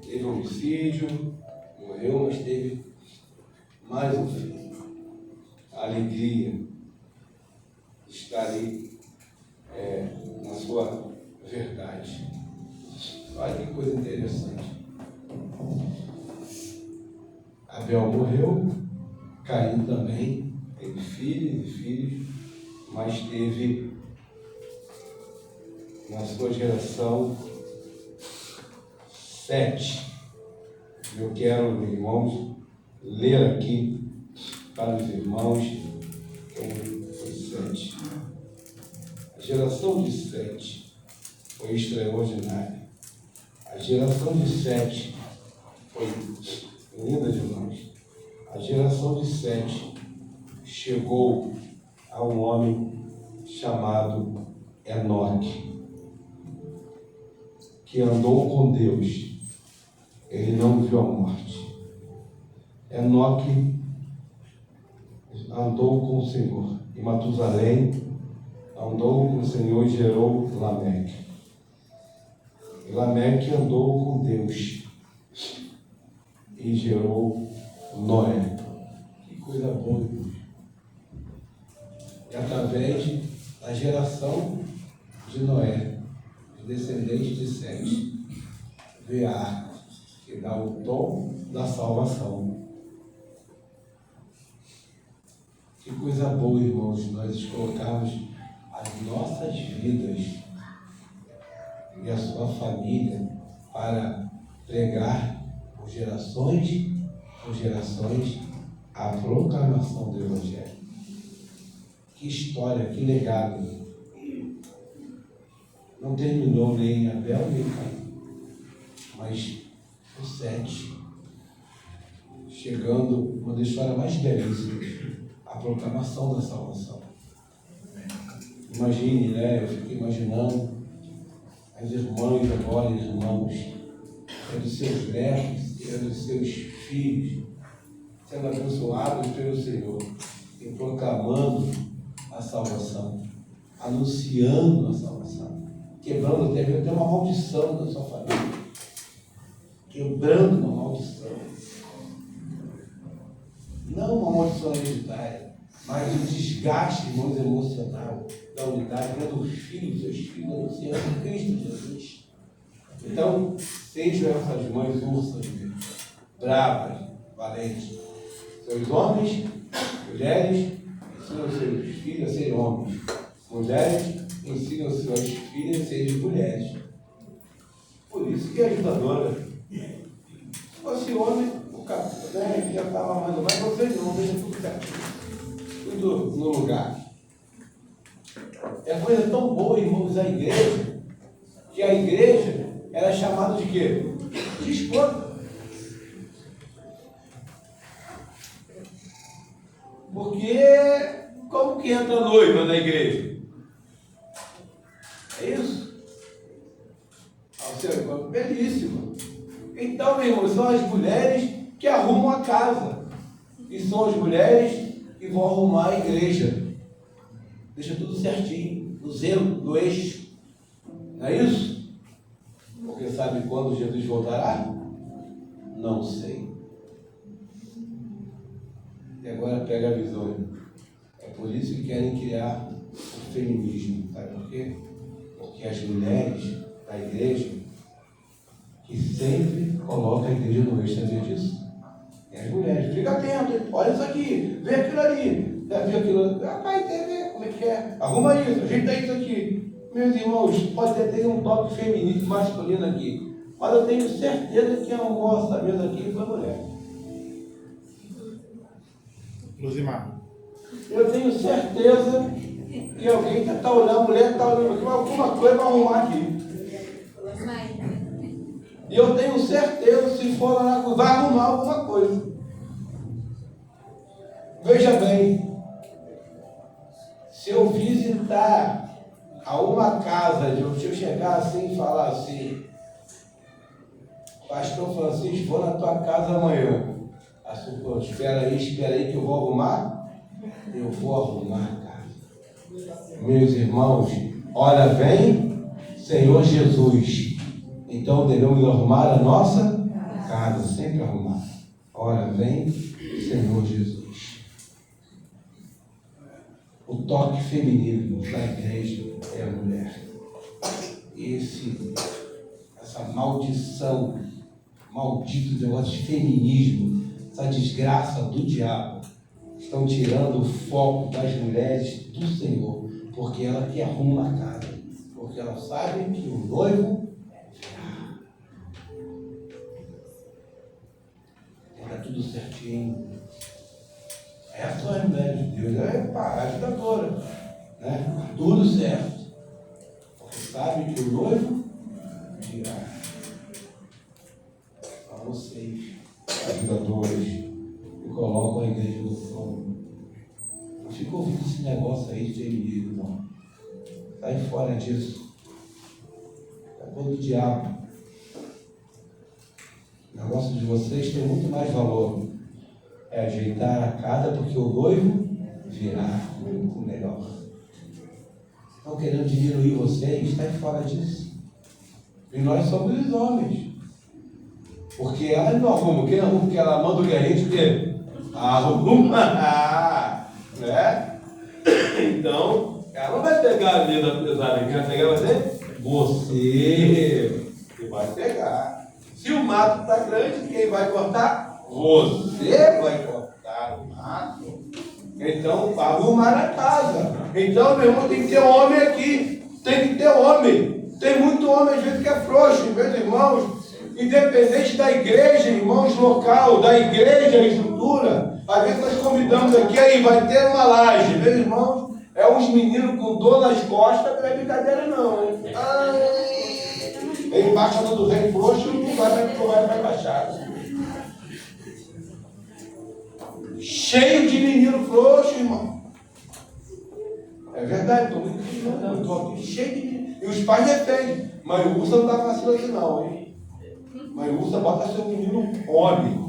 Teve homicídio, morreu, mas teve mais um filho. A alegria de estar ali na sua verdade. Olha que coisa interessante. Abel morreu, Caim também teve filhos e filhos, mas teve na sua geração 7. Eu quero, irmãos, ler aqui para os irmãos quem foi 7. A geração de 7 foi extraordinária. A geração de 7 foi linda demais. A geração de 7 chegou a um homem chamado Enoque, que andou com Deus. Ele não viu a morte. Enoque andou com o Senhor. E Matusalém andou com o Senhor e gerou Lameque. E Lameque andou com Deus e gerou Noé. Que coisa boa, Deus. E através da geração de Noé, os descendentes de Sete, veio a arca, que dá o tom da salvação. Que coisa boa, irmãos, nós colocarmos as nossas vidas e a sua família para pregar por gerações a proclamação do Evangelho. Que história, que legado. Não terminou nem Abel nem Caim, mas o 7, chegando uma das histórias mais belíssimas, a proclamação da salvação. Imagine, né? Eu fico imaginando as irmãs agora, irmãos, pelos seus netos, pelos seus filhos, sendo abençoados pelo Senhor e proclamando a salvação, anunciando a salvação, quebrando até uma maldição da sua família, quebrando uma maldição. Não uma maldição hereditária, mas um desgaste, irmãos, emocional da unidade, vendo os filhos, seus filhos anunciando Cristo Jesus. Então, sejam essas mães ursas, bravas, valentes. Seus homens, mulheres, ensinam seus filhos a serem homens. Mulheres ensinam suas filhas a serem mulheres. Por isso que é ajudadora. Se fosse homem, o cara já estava mais ou menos, vocês não, deixa tudo certinho. Tudo no lugar. É coisa tão boa, irmãos, a igreja, que a igreja era chamada de quê? De esposa. Porque como que entra a noiva na igreja? É isso? Belíssimo. Então, meu irmão, são as mulheres que arrumam a casa. E são as mulheres que vão arrumar a igreja. Deixa tudo certinho, no zelo, no eixo. Não é isso? Porque sabe quando Jesus voltará? Não sei. E agora pega a visão. É por isso que querem criar o feminismo. Sabe por quê? Porque as mulheres da igreja que sempre colocam a igreja no eixo, sabia disso? E as mulheres, fica atento, olha isso aqui, vê aquilo ali, vê aquilo ali. Rapaz, vê como é que é. Arruma isso, ajeita isso aqui. Meus irmãos, pode ter um toque feminino, masculino aqui, mas eu tenho certeza que quem arrumou essa mesa aqui foi a mulher. Luzimar. Eu tenho certeza que alguém que está olhando, a mulher está olhando aqui, alguma coisa vai arrumar aqui. E eu tenho certeza, se for lá, vai arrumar alguma coisa. Veja bem, se eu visitar a uma casa, se eu chegar assim e falar assim, Pastor Francisco, vou na tua casa amanhã. Espera aí que eu vou arrumar. Eu vou arrumar a casa. Meus irmãos, ora vem, Senhor Jesus. Então devemos arrumar a nossa casa, sempre arrumar. Ora vem, Senhor Jesus. O toque feminino da igreja é a mulher. Essa maldição, maldito negócio de feminismo, essa desgraça do diabo, estão tirando o foco das mulheres do Senhor, porque ela que arruma a casa, porque elas sabem que o noivo está tudo certinho. Essas são as mulheres de Deus, a ajudadora, né? Tudo certo, porque sabe que o noivo virá. A vocês, ajudadores, que colocam a igreja no trono. Não fica ouvindo esse negócio aí de feminismo, não. Sai fora disso. É coisa do diabo. O negócio de vocês tem muito mais valor. É ajeitar a casa porque o noivo virá muito melhor. Estão querendo diminuir vocês? Sai fora disso. E nós somos os homens. Porque ela não arruma. Quem arruma? Porque ela manda o que a gente quê? Arruma. Né? Então, ela não vai pegar a mesa pesada. Quem vai pegar vai ser você. Que vai pegar. Se o mato está grande, quem vai cortar? Você vai cortar o mato. Então, arrumar a casa. Então, meu irmão, tem que ter homem aqui. Tem que ter homem. Tem muito homem, às vezes, que é frouxo, meus irmãos. Independente da igreja, irmãos, local, da igreja, a estrutura. Às vezes nós convidamos aqui, aí vai ter uma laje. Meus irmãos, é uns meninos com dor nas costas, não é brincadeira não, hein? Ele baixa do rei frouxo e não vai baixar. Cheio de menino frouxo, irmão. É verdade, estou aqui cheio de menino. E os pais defendem. Mas o Ursa não está fácil assim não, hein? Mas o Ursa bota seu menino homem.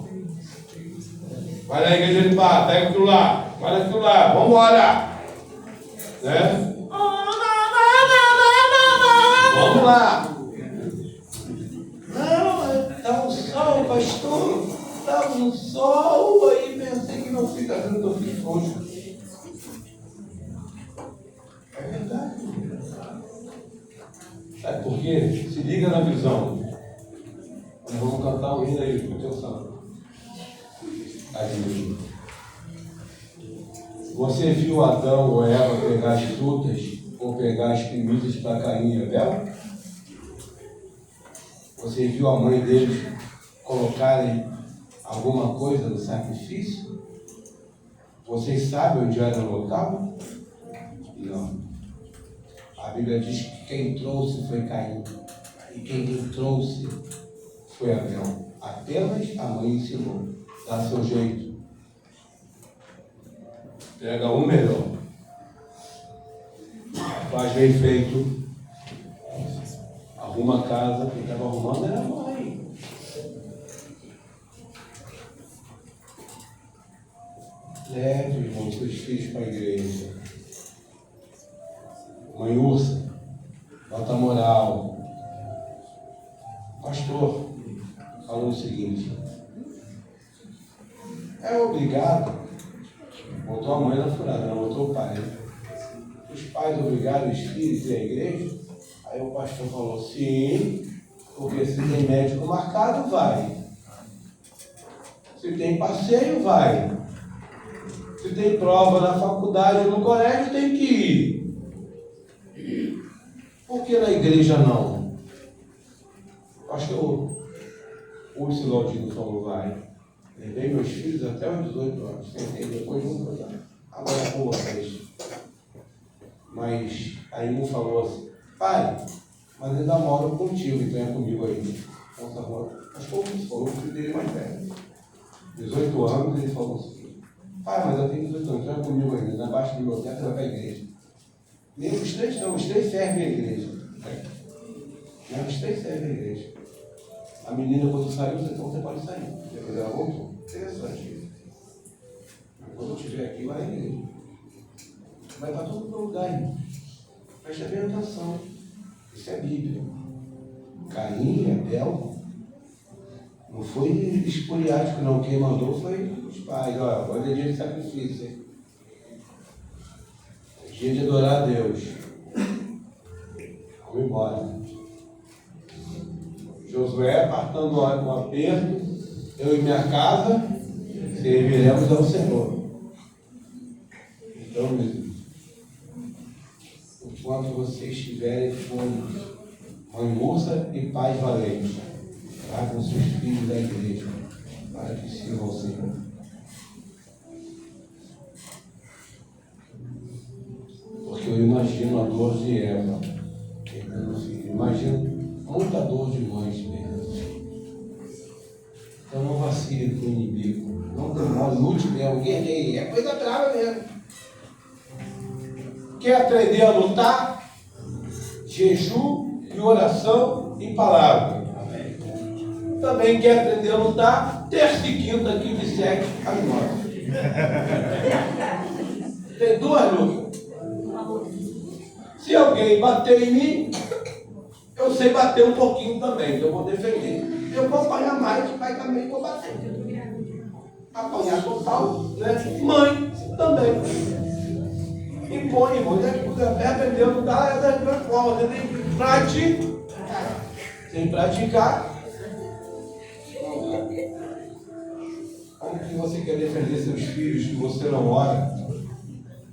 Vai na igreja de pá, pega aquilo lá, vai naquilo lá, vamos embora. Né? Vamos lá. Não, está um sol, pastor. Está um sol, aí pensei que não fica vendo teu filho frouxo. É verdade. Sabe por quê? Se liga na visão. Nós vamos cantar um hino aí, atenção. Aí. Você viu Adão ou Eva pegar as frutas ou pegar as primícias para Caim e Abel? Você viu a mãe deles colocarem alguma coisa no sacrifício? Vocês sabem onde era o local? Não. A Bíblia diz que quem trouxe foi Caim. E quem trouxe foi Abel. Apenas a mãe ensinou. Dá seu jeito. Pega um melhor. Faz bem feito. Arruma a casa. Quem estava arrumando era a mãe. Leve, irmão, seus filhos para a igreja. Mãe Ursa, bota moral. Pastor, falando o seguinte: é obrigado, botou a mãe na furada, não botou o pai. Os pais obrigaram os filhos a ir à igreja? Aí o pastor falou: sim, porque se tem médico marcado, vai. Se tem passeio, vai. Se tem prova na faculdade ou no colégio, tem que ir. Por que na igreja não? Pastor, o Silaldino falou: vai. Levei meus filhos até os 18 anos. Tentei depois nunca dar. Agora com vocês. Mas aí um falou assim: pai, mas ainda moro contigo, então é comigo aí. Então tá bom. Mas como você falou, o filho dele é mais velho. 18 anos, ele falou assim: pai, mas eu tenho 18 anos, então é comigo ainda. Na baixa do meu teto, vai para a igreja. Nem os três não, os três servem a igreja. Não, os três servem a igreja. A menina, quando saiu, então você pode sair. Depois ela voltou. Interessante isso. Quando eu estiver aqui, vai à igreja. Vai para todo lugar, irmão. Preste bem atenção. Isso é Bíblia. Caim e Abel não foi esporiático, não. Quem mandou foi os pais. Olha, hoje é dia de sacrifício, hein? É dia de adorar a Deus. Vamos embora. Josué, apartando o aperto, eu e minha casa serviremos ao Senhor. Então, meus irmãos, enquanto vocês tiverem fome, mãe moça e pais valentes, tragam seus filhos da igreja para que sirvam ao Senhor. Porque eu imagino a dor de Eva perdendo o filho. Imagino muita dor de mães perdendo o filho. Então não vacile com o inimigo. Não demore, lute mesmo, guerreie. É coisa brava mesmo. Quer aprender a lutar? Jejum e oração e palavra. Amém. Também quer aprender a lutar? Terça e quinta, quinta e 7 às 9. Tem duas lutas. Se alguém bater em mim, eu sei bater um pouquinho também, eu vou defender. Eu vou apanhar mais, mas também vou bater. Apanhar total, né? Mãe também. Impõe, irmão. Até aprender a lutar é da mesma forma. Você tem que praticar. Sem praticar. Como que você quer defender seus filhos que você não ora,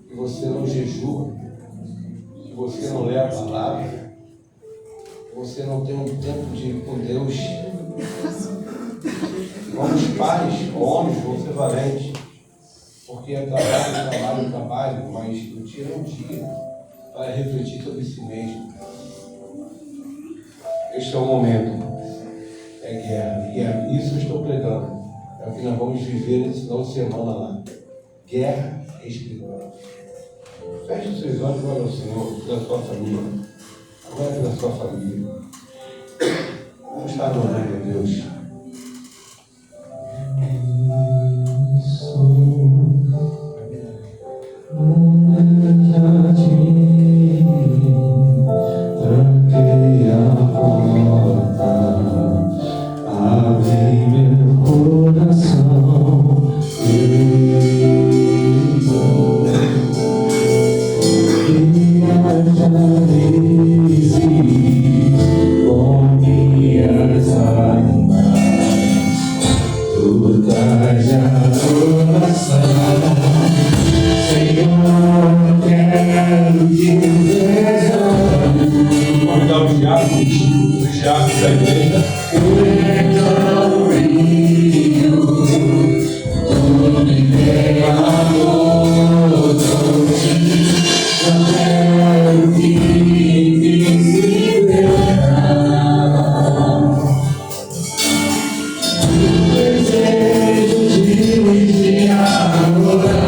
que você não jejua, que você não lê a palavra, que você não tem um tempo de ir com Deus? Vamos pais, homens, vão ser valentes, porque é trabalho, mas não tira um dia para refletir sobre si mesmo. Este é o momento, é guerra, e é isso que eu estou pregando, é o que nós vamos viver nesse final de semana lá, guerra espiritual. Feche os seus olhos e olhe ao Senhor, pela sua família, agora pela sua família. Vamos estar adorando a Deus. Tranquei a porta, abri meu coração, minhas raízes com minhas lágrimas, tu traz adoração, Senhor, quero te ver. Convidar os diáconos da igreja. Desejo de me adorar.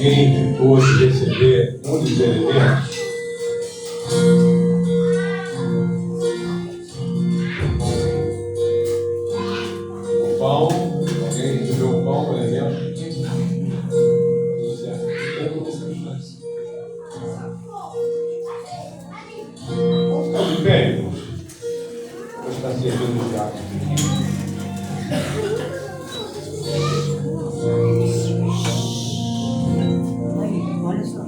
Alguém ficou de receber um dos elementos? O pão, alguém recebeu o pão, o elemento? Tudo certo. Estão de pé, irmãos? Vou estar servindo o diácono aqui. Olha só.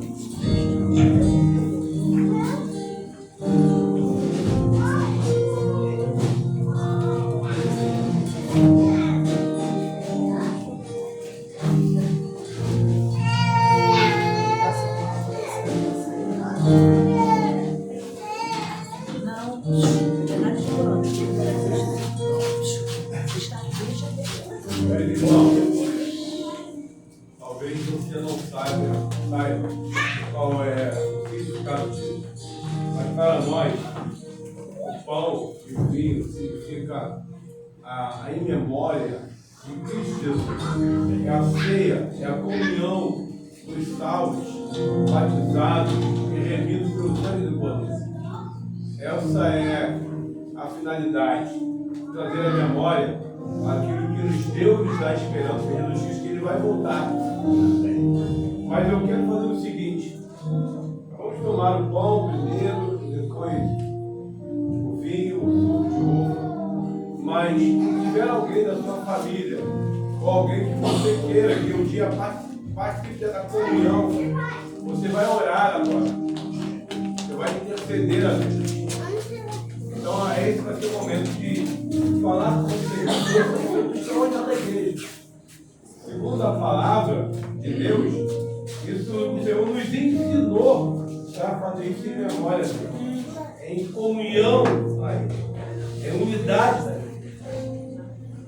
Irmão, talvez você não saiba qual é o significado disso, mas para nós, o pão e o vinho significa a memória de Cristo Jesus. É a ceia, é a comunhão dos salvos, batizados e remidos pelo sangue do poder. Essa é a finalidade, trazer à memória aquilo que nos deu e nos dá esperança, que Jesus diz que Ele vai voltar. Mas eu quero fazer o seguinte: vamos tomar o pão primeiro, depois o vinho, o suco de uva. Mas se tiver alguém da sua família, ou alguém que você queira que um dia participe da comunhão, você vai orar agora. Você vai interceder a Deus. Então, esse vai ser o momento de falar com vocês extraordinário da igreja. Segundo a palavra de Deus, isso o Senhor nos ensinou para fazer isso em memória dele, em comunhão, em unidade.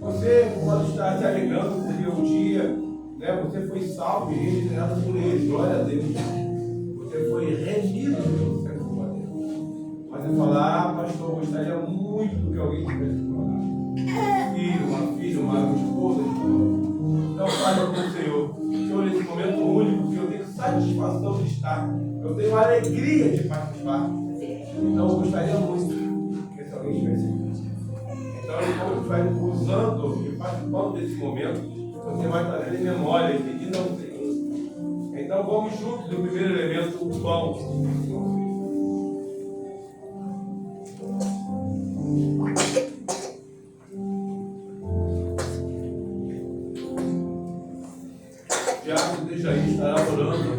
Você pode estar se alegrando porque um dia, você foi salvo e regenerado por Ele. Glória a Deus. Você foi remido pelo sangue do Deus. Mas você falar, pastor, eu gostaria muito que alguém tivesse falado. Uma filha, uma esposa. Então fale com o Senhor. Senhor, nesse momento único, que eu tenho satisfação de estar. Eu tenho alegria de participar. Então eu gostaria muito que esse alguém estivesse aqui. Então ele vai usando e participando desse momento. Você vai trazer em memória e pedindo ao Senhor. Então vamos juntos no primeiro elemento, o pão. Tiago, deixa aí, estará orando.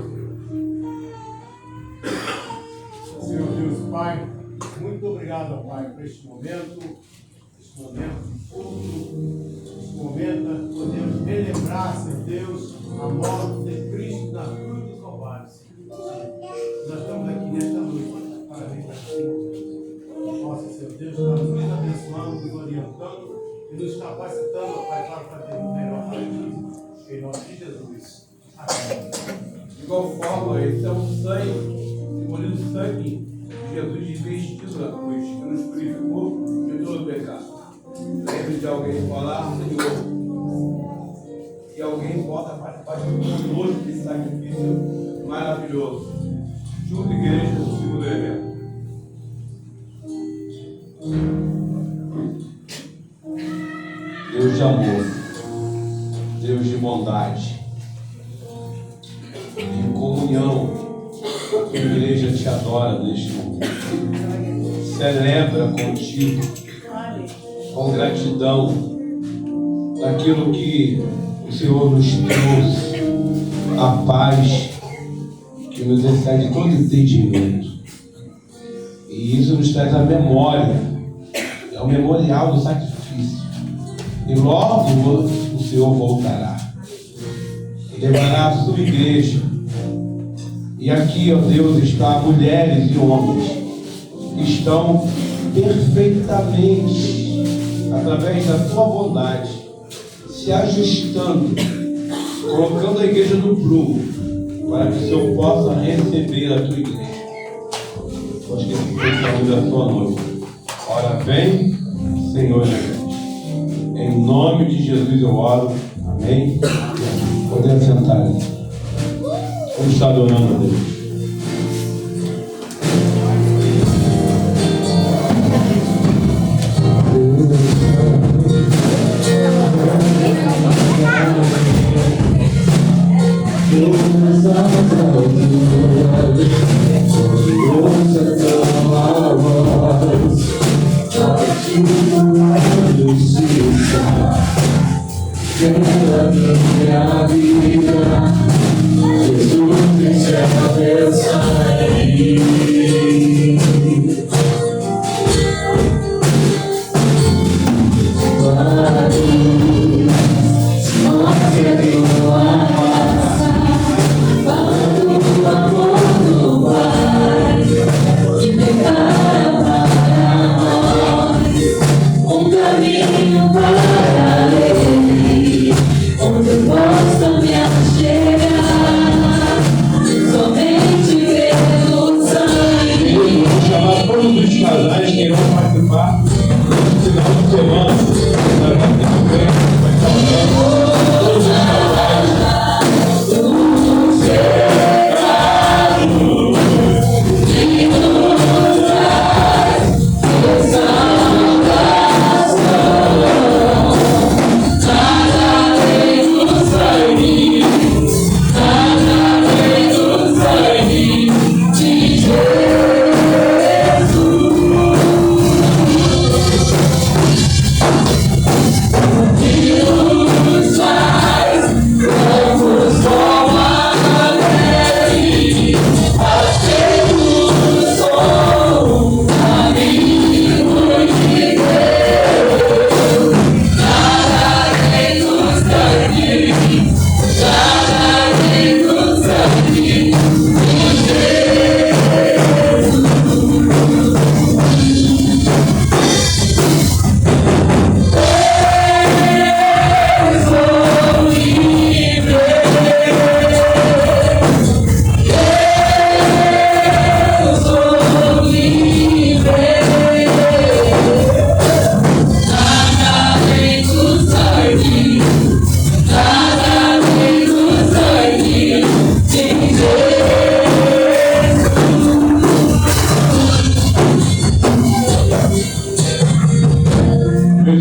Senhor Deus, Pai, muito obrigado, Pai, por este momento de culto, este momento que podemos relembrar, Senhor Deus, a morte de Cristo na cruz do Calvário, Senhor. Nós estamos aqui nesta noite para lembrar, Senhor. Nossa, Senhor Deus, está nos abençoando, nos orientando e nos capacitando, Pai, para fazer o melhor para ti. Em nome de Jesus. Amém. De igual forma, esse é o sangue, simboliza o sangue de Jesus vestido na cruz, que nos purificou de todo pecado. Lembre de alguém falar, Senhor, que alguém possa participar conosco desse sacrifício maravilhoso. Junto, igreja, do segundo elemento. Deus de amor, Deus de bondade, em comunhão, a tua igreja te adora neste momento, celebra contigo, com gratidão, daquilo que o Senhor nos trouxe, a paz que nos excede todo entendimento, e isso nos traz a memória, é o memorial do sacrifício, e logo o Senhor voltará. Levará a sua igreja. E aqui, ó Deus, está mulheres e homens que estão perfeitamente, através da tua bondade, se ajustando, colocando a igreja no prumo, para que o Senhor possa receber a tua igreja. Nós que esse da tua noite. Ora, vem, Senhor Jesus. Em nome de Jesus eu oro. Amém. Podemos sentar. Vamos estar adorando a Deus. Pela minha vida, Jesus encerra meu sangue. Casais que irão participar no final de semana da campanha, vai estar orando todos os casais.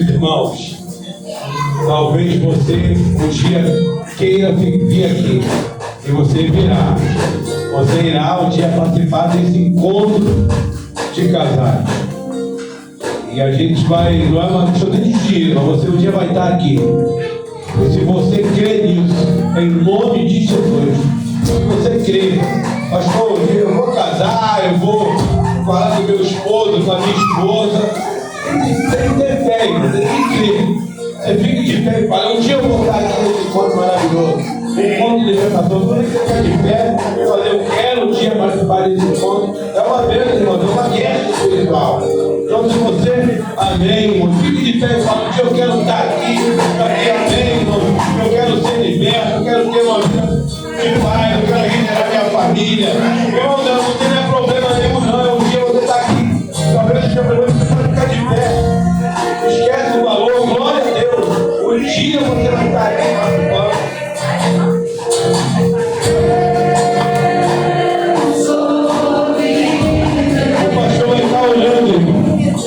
Irmãos, talvez você um dia queira vir aqui e você virá. Você irá um dia participar desse encontro de casais. E a gente vai, não é uma questão de dia, mas você um dia vai estar aqui. E se você crê nisso, em nome de Jesus, se você crê, pastor, eu vou casar, eu vou falar com meu esposo, com a minha esposa. Tem que ter fé, tem que crer. Você fica de pé e fala, um dia eu vou estar aqui nesse encontro maravilhoso. Encontro de libertação, você tem que ficar de pé e falar, eu quero um dia participar desse encontro. É uma bênção, irmão, é uma guerra espiritual. Então se você, amém, irmão, fique de pé e fala, um dia eu quero estar aqui, amém, irmão, eu quero ser liberto, eu quero ter uma vida de paz, eu quero liderar minha família. Irmão, não tem problema nenhum, não, um dia você está aqui. Talvez seja problema, você pode ficar de pé. Esquece o valor, glória a Deus. Um dia você vai estar aqui participando. O pastor vai estar olhando, irmão.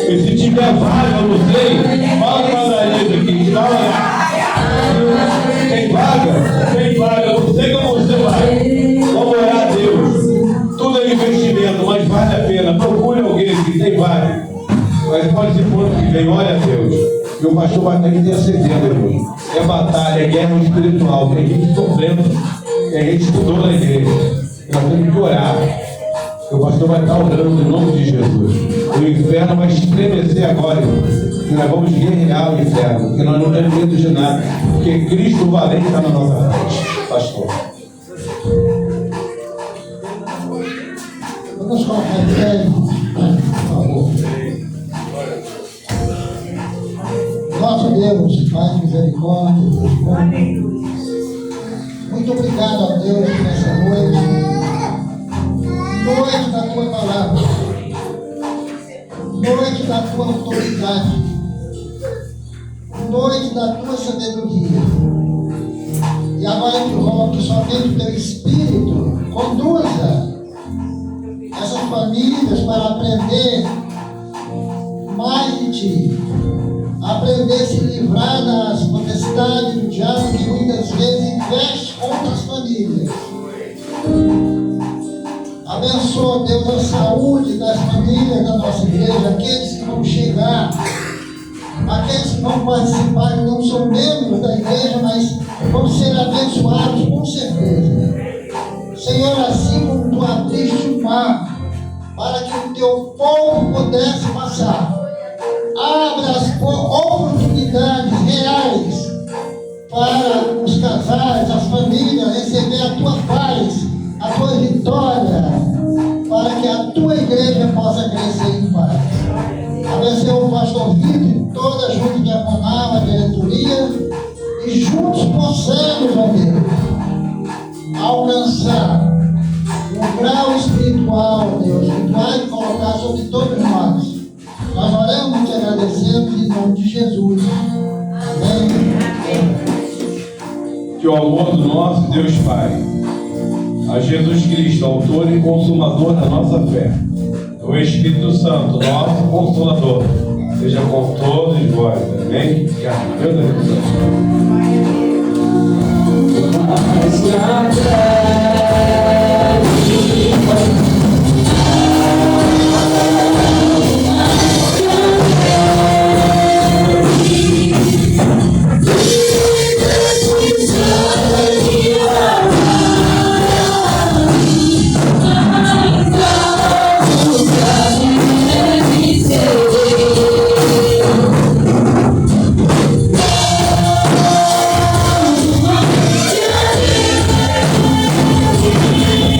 E se tiver vaga, eu não sei, fala para a Larissa aqui. Tem vaga? Tem vaga. Eu não sei como você vai. Vamos orar a Deus. Tudo é investimento, mas vale a pena. Procure alguém que tem vaga. Mas pode ser ponto que vem, olha a Deus. E o pastor vai estar intercedendo, irmão. É batalha, é guerra espiritual. Tem gente sofrendo, tem gente que estudou na igreja. Nós temos que orar. E o pastor vai estar orando em nome de Jesus. O inferno vai estremecer agora, irmão. E nós vamos guerrear o inferno, porque nós não temos medo de nada. Porque Cristo valente está na nossa frente, pastor. Vamos colocar em pé, por favor. Nosso Deus, Pai de misericórdia, muito obrigado a Deus nessa noite da tua palavra, noite da tua autoridade, noite da tua sabedoria. E agora eu te rogo que somente o teu Espírito Conduza essas famílias para aprender mais de Ti. Aprender a se livrar das potestades do diabo que muitas vezes investe contra as famílias. Abençoa, Deus, a saúde das famílias da nossa igreja, aqueles que vão chegar, aqueles que vão participar, que não são membros da igreja, mas vão ser abençoados com certeza. Senhor, assim como Tu abriste o mar para que o Teu povo pudesse passar, abre as oportunidades reais para os casais, as famílias receber a Tua paz, a Tua vitória, para que a Tua igreja possa crescer em paz. Abençoa o pastor Vitor e toda a junta diaconal, a diretoria, e juntos possamos, ó Deus, alcançar um grau espiritual, Deus, que Tu vai colocar sobre todos nós. Nós oramos e Te agradecemos em nome de Jesus. Amém. Que o amor do nosso Deus Pai, a Jesus Cristo, autor e consumador da nossa fé, o Espírito Santo, nosso Consolador, seja com todos vós. Amém? Deus abençoe.